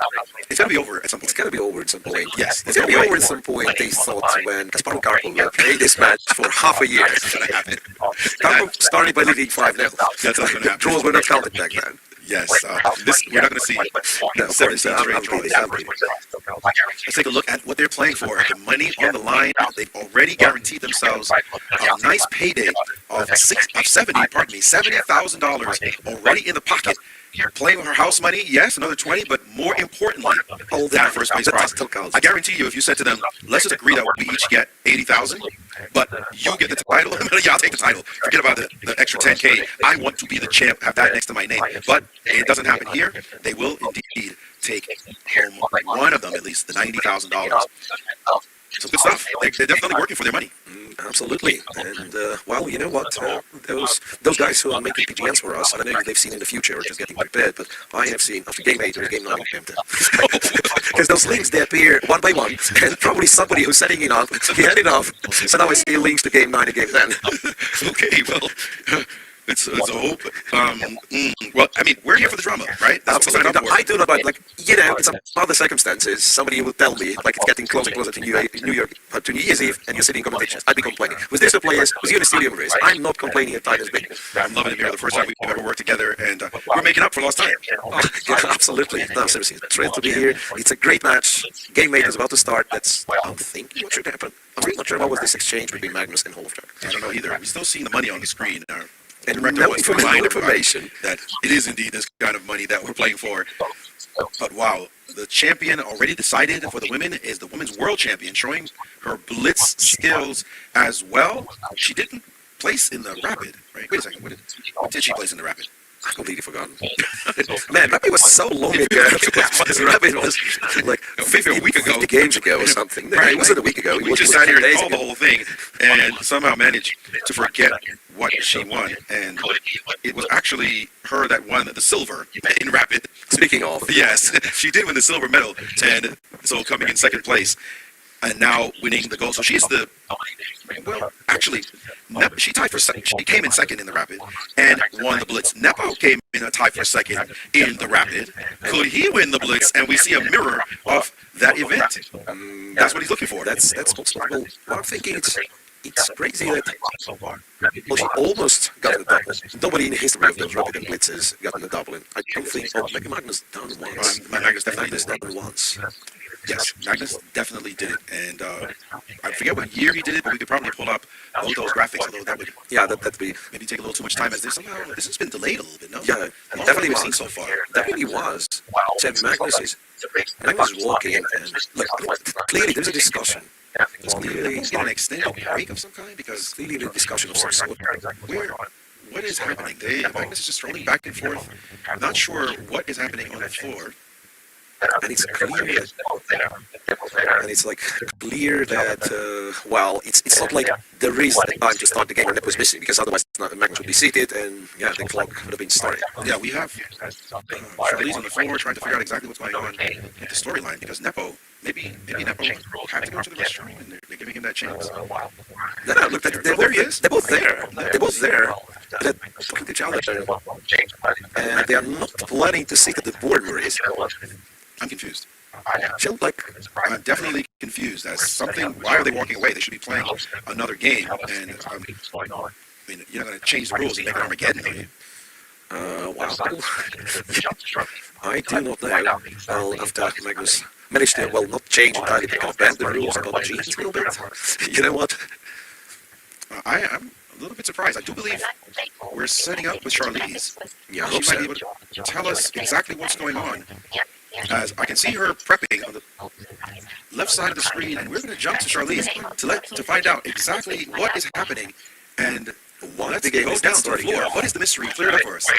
It's going to be over at some it's point. going to be over at some point. Yes, It's going to be over at some point, they thought, when Kasparov Karpov played this match for half a year. That's going to happen. Karpov started by leading 5-0. That's what's going to happen. Draws were not counted back then. Yes, we're not going to see No, 17 I'm straight ready. draws. Let's take a look at what they're playing for. The money on the line. They've already guaranteed themselves a nice payday of $70,000 already in the pocket. Playing with her house money, yes, another 20, but more importantly, hold that first place prize. I guarantee you, if you said to them, let's just agree that we each get 80,000, but you get the title, yeah, I'll take the title. Forget about the extra 10K. I want to be the champ, have that next to my name. But it doesn't happen here. They will indeed take home one of them, at least, the $90,000. So good stuff. They're definitely working for their money. Absolutely. And, well, you know what? Those guys who are making PGNs for us, I don't know if they've seen in the future or just getting prepared, but I have seen after game 8 or game 9 game 10. Because those links, they appear one by one, and probably somebody who's setting it up, he had it up, so now I see links to game 9 and game 10. Okay, well, It's a hope. Well, I mean, we're here for the drama, right? That's what we signed Absolutely. up for. I do not mind, like, in some other circumstances, somebody would tell me, like, it's getting closer and closer to New Year, to New Year's Eve, and you're sitting in competitions. I'd be complaining. With these two players, with you in the studio, Maurice, I'm not complaining a tiniest bit. I'm loving it here. The first time we've ever worked together, and we're making up for lost time. Oh, yeah, absolutely. No, seriously, thrilled to be here. It's a great match. Game 8 is about to start. That's, I'm thinking what should happen. I'm really not sure what was this exchange between Magnus and Holoftrak. I don't know either. We're still seeing the money on the screen. Our And director no was reminded information. that it is indeed this kind of money that we're playing for. But wow, the champion already decided for the women is the women's world champion, showing her blitz skills as well. She didn't place in the rapid, right? Wait a second, what did she place in the rapid? I've completely forgotten. Man, Rapid was so long ago. Rapid was like Maybe a week ago. 50 games ago or something. No, Right, it wasn't a week ago. It We was just 50 sat here and days called the ago. whole thing and somehow managed to forget what she won. And it was actually her that won the silver in rapid. Speaking of, Yes, she did win the silver medal, and so coming in second place, and now winning the gold. So she's the, well, actually, she tied for second. She came in second in the rapid and won the blitz. Nepo came in a tie for second in the rapid. Could he win the blitz? And we see a mirror of that event. That's what he's looking for. that's possible. Well, I'm thinking it's crazy that well, she almost got the double. Nobody in the history of those Rapid and Blitzes got the double. And I don't think. Oh, maybe Magnus done once. Magnus definitely Magnus did. done once. Yes, Magnus definitely did it, and I forget what year he did it, but we could probably pull up all those graphics. Although that would Yeah, that'd be. maybe take a little too much time, as this has been delayed a little bit. No, Yeah, All definitely we've seen was. so far. Definitely was. So Magnus is walking, and look, clearly there's a discussion. There's clearly An extended break of some kind, because clearly a discussion of some sort. what is happening? Magnus is just rolling back and forth. I'm not sure what is happening on the floor. And it's clear that, and it's like clear that well, it's not like there is the time to start the game when Nepo was missing, because otherwise Magnus would be seated and yeah, the clock would have been started. Yeah, we have Charlize on the floor trying to figure out exactly what's going on with the storyline, because maybe Nepo had to go to the restroom, and they're giving him that chance. No, look, There he is. They're both there. They're both there. They're talking to each other, and they are not planning to sit at the board, Maurice. I'm confused. She'll like. I'm definitely confused as something. Why are they walking away? They should be playing another game, and I mean, you're not going to change the rules and make it Armageddon, are you? Wow. I do not know. Well, after Magnus managed to, well, not change entirely, but kind of bend the rules about genes a little bit. You know what? I'm a little bit surprised. I do believe we're setting up with Charlize. Yeah, I She hope might be so. able to tell us exactly what's going on. As I can see her prepping on the left side of the screen, and we're going to jump to Charlize to find out exactly what is happening. And let's the game go is down not to the starting floor. yet. What is the mystery? Clear it up for us.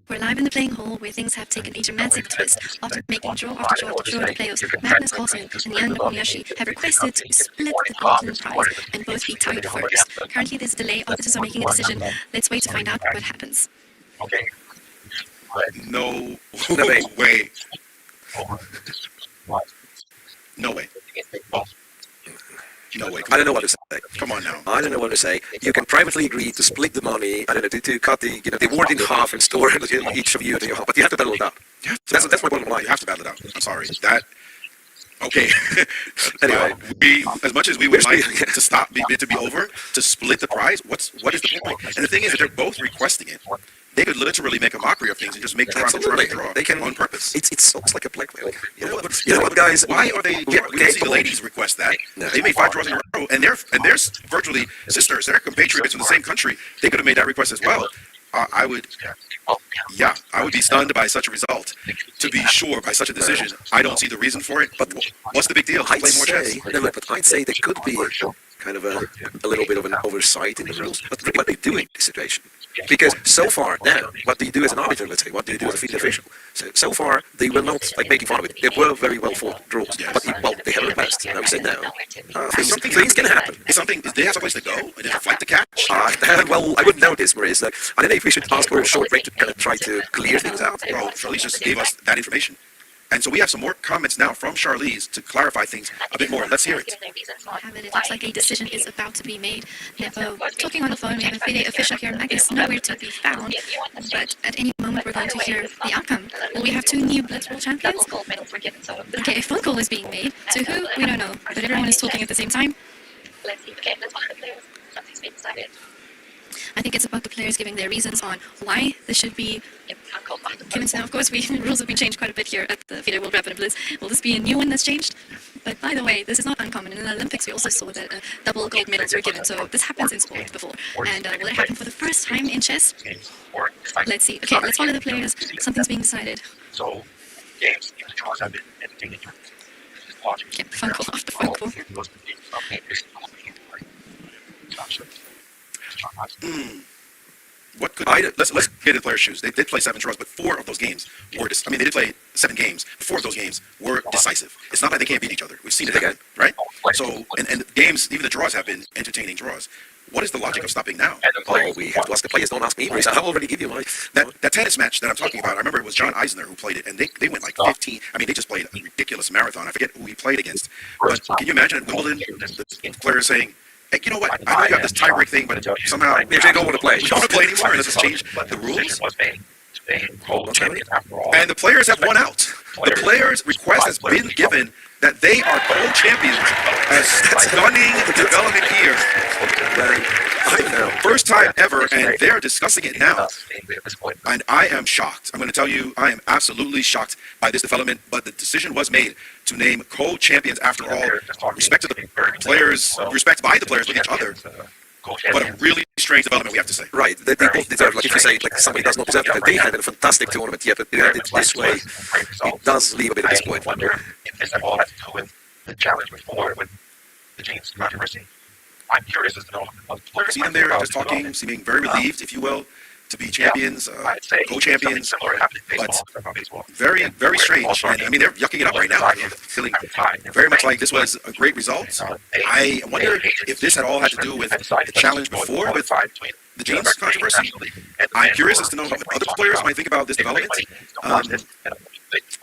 We're live in the playing hall where things have taken a dramatic twist. After making draw after draw after draw, the players Magnus Carlsen and Jan Nepo have requested to split the golden prize and both be tied first. Currently there's a delay, arbiters are making a decision. Let's wait to find out what happens. No No way. way. No way. No way. I don't know what to say. Come on now. I don't know what to say. You can privately agree to split the money. I don't know, to cut the the award in half and store each of you to your half. But you have to battle it out. That's my bottom line. You have to battle it out. I'm sorry. Okay. Anyway. We, as much as we would like to be over, to split the prize, what is the point? And the thing is that they're both requesting it. They could literally make a mockery of things and just make draw after draw after draw. They can on purpose. It's almost like a blackmail. You know what, guys? Why are they? We don't see the ladies request that. No. They made 5 draws in a row, and they're virtually sisters. They're compatriots from the same country. They could have made that request as well. I would be stunned by such a result. To be sure, by such a decision, I don't see the reason for it. But what's the big deal? I'd Play more chess. say, no, look, but I'd say there could be kind of a little bit of an oversight in the rules. But really, what they do in this situation? Because so far now, what do you do as an arbiter? Let's say, what do you do as a field official? So far, they were not like making fun of it. They were very well fought draws. Yes. But well, they haven't passed. Now we say no. Things can happen. They have someplace to go? They have a flight to catch? Well, I wouldn't know this, Maurice. I don't know if we should ask for a short break to kind of try to clear things out. Bro, Charlize just gave us that information. And so we have some more comments now from Charlize to clarify things a bit more. Let's hear it. It looks like a decision is about to be made. Nepo talking on the phone. We have a FIDE official here. Magnus nowhere to be found. But at any moment we're going to hear the outcome. Will we have two new Blitz World Champions? Okay, a phone call is being made. To who? We don't know. But everyone is talking at the same time. I think it's about the players giving their reasons on why this should be given. Now, of course, rules have been changed quite a bit here at the FIDE World Rapid Blitz. Will this be a new one that's changed? But by the way, this is not uncommon. In the Olympics, we also saw that double gold medals were given. So this happens in sport before. And will it happen for the first time in chess? Let's see. Okay, let's follow the players. Something's being decided. So, games, the draws have been entertaining. Okay, phone call after phone call. What could let's get in the players' shoes. They did play 7 draws, but 4 of those games were. They did play 7 games. 4 of those games were decisive. It's not like they can't beat each other. We've seen it again, right? So, and games, even the draws have been entertaining draws. What is the logic of stopping now? Oh, we have to ask the players. Don't ask me, Maurice. I'll already give you my. That tennis match that I'm talking about, I remember it was John Eisner who played it, and they went like 15. I mean, they just played a ridiculous marathon. I forget who he played against. But can you imagine at Wimbledon, the players saying, hey, you know what? I know you have this tie-break thing, but somehow They don't want to play. we don't want to play anymore, and let's just change the rules. And the players have won out. The players' request has been given that they are co-champions. A stunning development here. First time ever, and they're discussing it now. And I am shocked. I'm going to tell you, I am absolutely shocked by this development, but the decision was made to name co-champions after all. Respect to the players, respect by the players with each other. But a really strange development, we have to say. Right, they both deserve, like if you say, like somebody does not deserve it, they had a fantastic tournament, yeah, but they had it this way, it does leave a bit of disappointment. I wonder if this at all has to do with the challenge before with the James controversy. I'm curious as to know how the players See them there just talking, seeming very relieved, if you will, to be champions, co-champions, but very, very strange. And I mean, they're yucking it up right now. They're feeling very much like this was a great result. I wonder if this at all had to do with the challenge before with the James controversy. I'm curious as to know what other players might think about this development.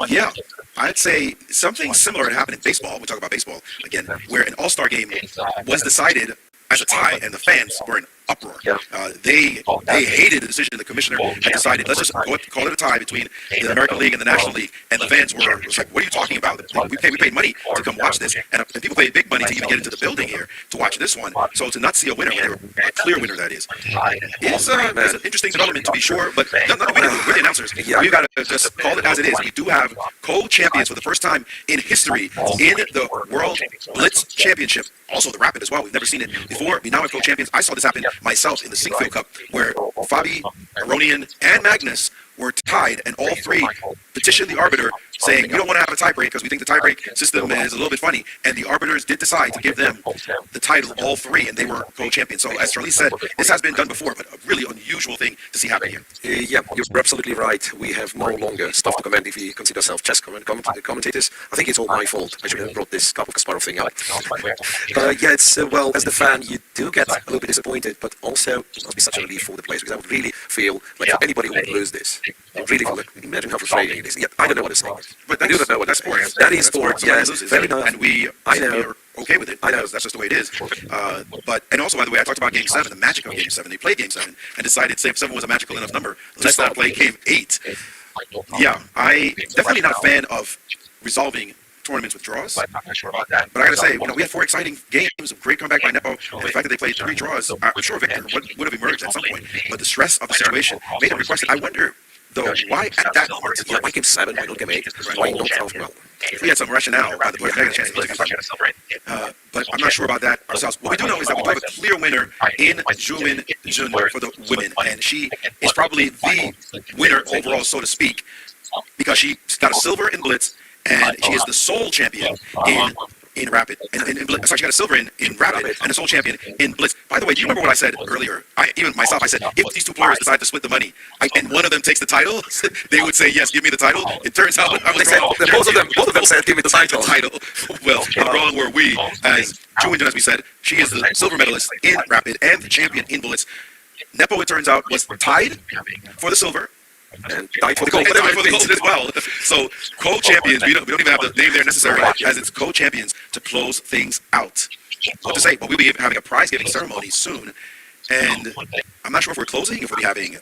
Yeah, I'd say something similar had happened in baseball. We talk about baseball again, where an all-star game was decided as a tie, and the fans were in uproar. They hated the decision. The commissioner had decided, let's just call it a tie between the American League and the National League. And the fans were like, what are you talking about? We paid money to come watch this, and people paid big money to even get into the building here to watch this one. So to not see a winner, when they were a clear winner, that is an interesting development to be sure. But nothing we can do. We're the announcers. We've got to just call it as it is. We do have co-champions for the first time in history in the World Blitz Championship. Also the Rapid as well. We've never seen it before. We now have co-champions. I saw this happen myself in the Sinkfield Cup, where Fabi, Aronian, and Magnus were tied, and all 3 petitioned the arbiter saying, we don't want to have a tiebreak because we think the tiebreak system is a little bit funny. And the arbiters did decide to give them the title, all 3, and they were co-champions. So as Charlie said, this has been done before, but a really unusual thing to see happen here. Yeah, you're absolutely right. We have no longer stuff to comment if we consider ourselves chess commentators. I think it's all my fault. I should have brought this Cup of Kasparov thing up. Yeah, it's, well, as the fan, you do get a little bit disappointed, but also it must be such a relief for the players, because I would really feel like for anybody who would lose this, I would really feel like, imagine how frustrating it is. Yeah, I don't know what to say. But I do not know what to say. That is sport, yes. Fair enough. And we are okay with it. I know. That's just the way it is. And also, by the way, I talked about Game 7, the magic of Game 7. They played Game 7 and decided 7 was a magical enough number. Let's not play Game 8. Yeah, I definitely not a fan of resolving tournaments with draws. But I'm not sure about that. But I gotta say, we had 4 exciting games, a great comeback by Nepo, and the fact that they played 3 draws, I'm sure Victor would have emerged at some point. But the stress of the situation made him request it. I wonder, though, why at that moment? Yeah, why Game 7, why not Game 8? Why not 12? Well, if we had some rationale, the boys had a chance to but I'm not sure about that ourselves. What we do know is that we do have a clear winner in Jun for the women, and she is probably the winner overall, so to speak, because she got a silver in Blitz, and she is the sole champion in Rapid. Sorry, she got a silver in Rapid and a sole champion in Blitz. By the way, do you remember what I said earlier? Even myself, I said, if these 2 players decide to split the money, and one of them takes the title, they would say, yes, give me the title. It turns out I was wrong. Both of them said, give me the title. Well, how wrong were we? As Jun, as we said, she is the silver medalist in Rapid and the champion in Blitz. Nepo, it turns out, was tied for the silver and died for the gold. And Whatever time for the it gold means. as well. So co-champions, we don't even have the name there necessary, as it's co-champions to close things out. What to say? But we'll be having a prize giving ceremony soon, and I'm not sure if we're closing, if we'll be having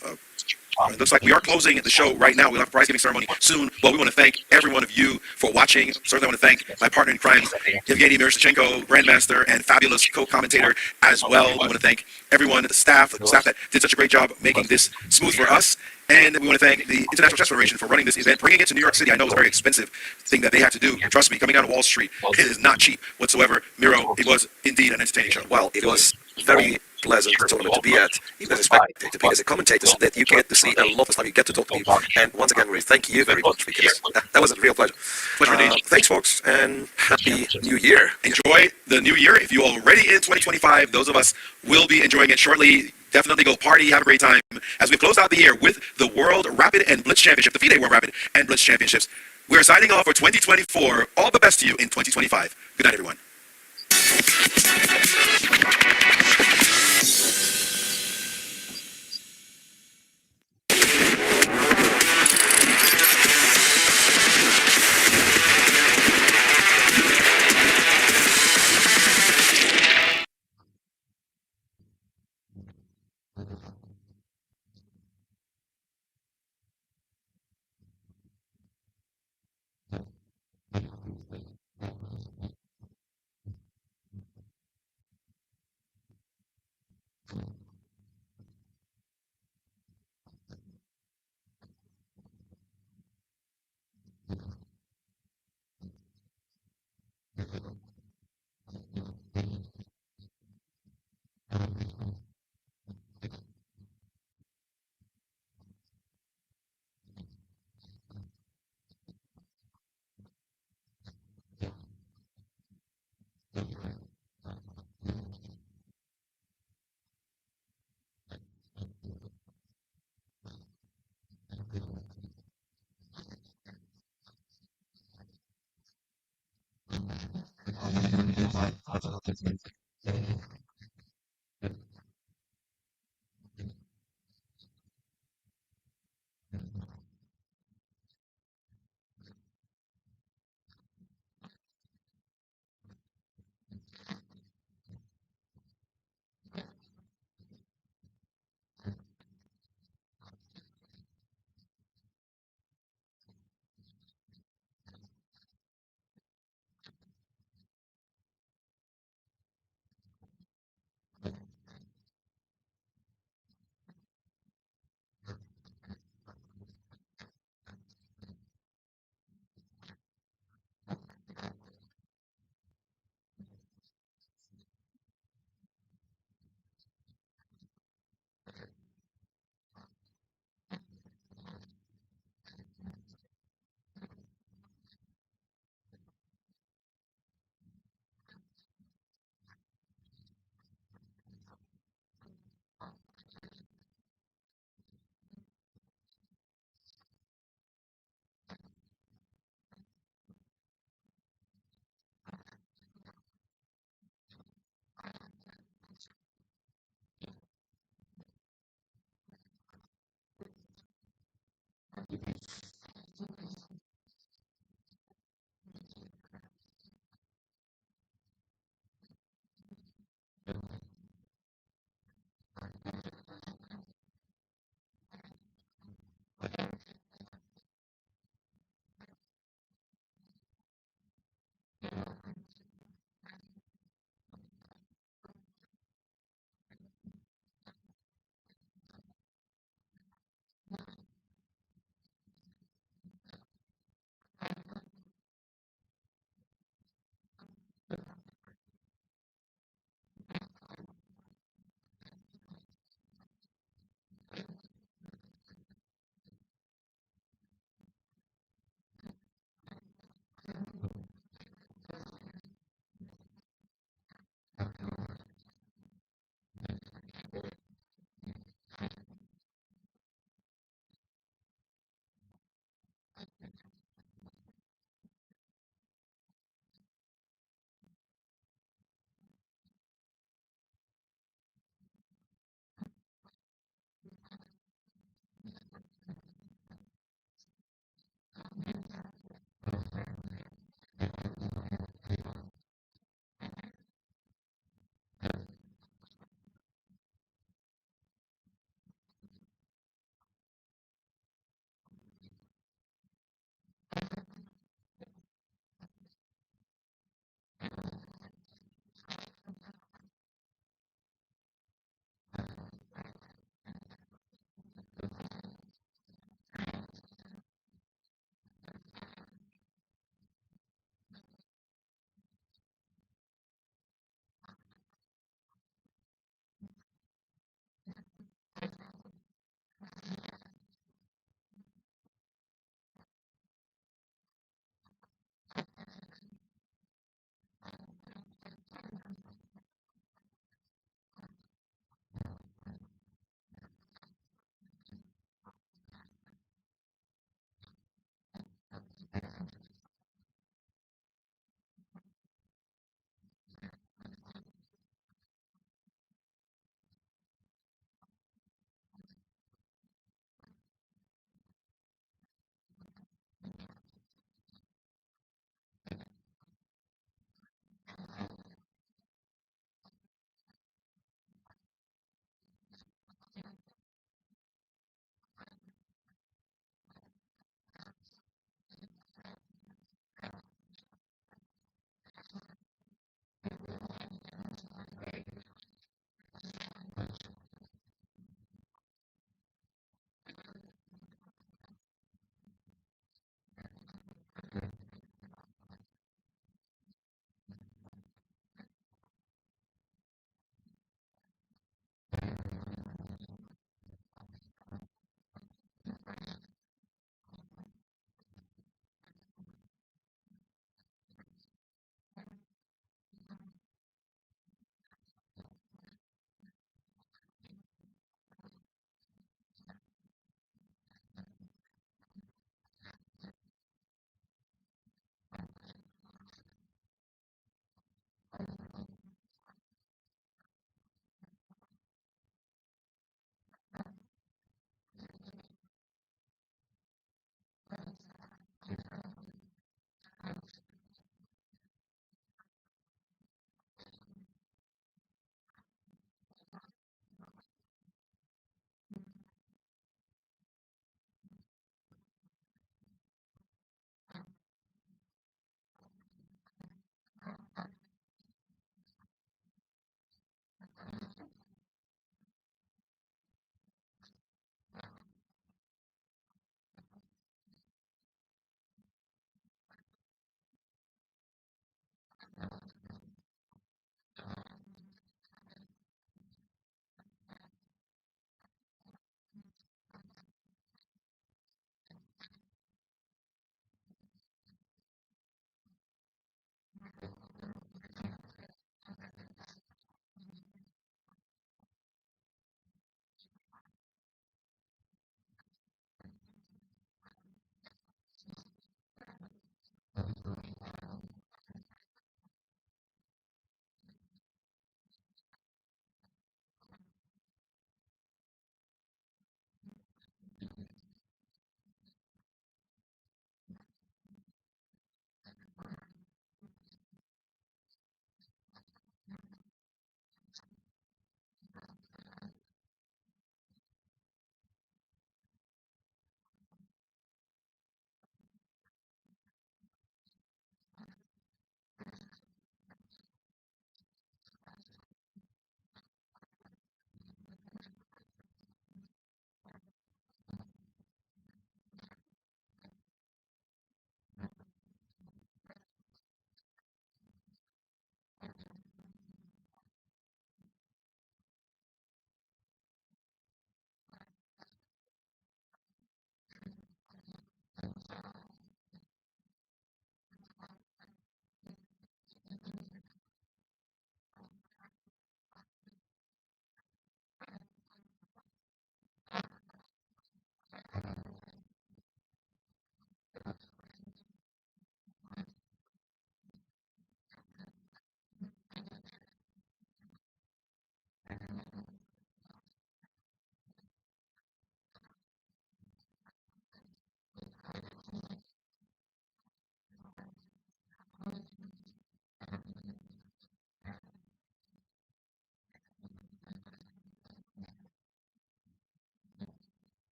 it looks like we are closing the show right now. We'll have a prize giving ceremony soon. Well, we want to thank every one of you for watching. Certainly, I want to thank my partner in crime, Yevgeny Miroshnichenko, Grandmaster, and fabulous co-commentator as well. We want to thank everyone, the staff that did such a great job making this smooth for us. And we want to thank the International Chess Federation for running this event, bringing it to New York City. I know it's a very expensive thing that they had to do. Trust me, coming down to Wall Street, it is not cheap whatsoever. Miro, it was indeed an entertaining show. Well, it was very pleasant tournament to be at, even as a spectator, because as a commentator, so that you get to see a lot of stuff, you get to talk to people. And once again, we thank you very much, because that was a real pleasure. Thanks, folks, and Happy New Year. Enjoy the new year. If you're already in 2025, those of us will be enjoying it shortly. Definitely go party, have a great time. As we close out the year with the World Rapid and Blitz Championship, the FIDE World Rapid and Blitz Championships. We're signing off for 2024. All the best to you in 2025. Good night, everyone.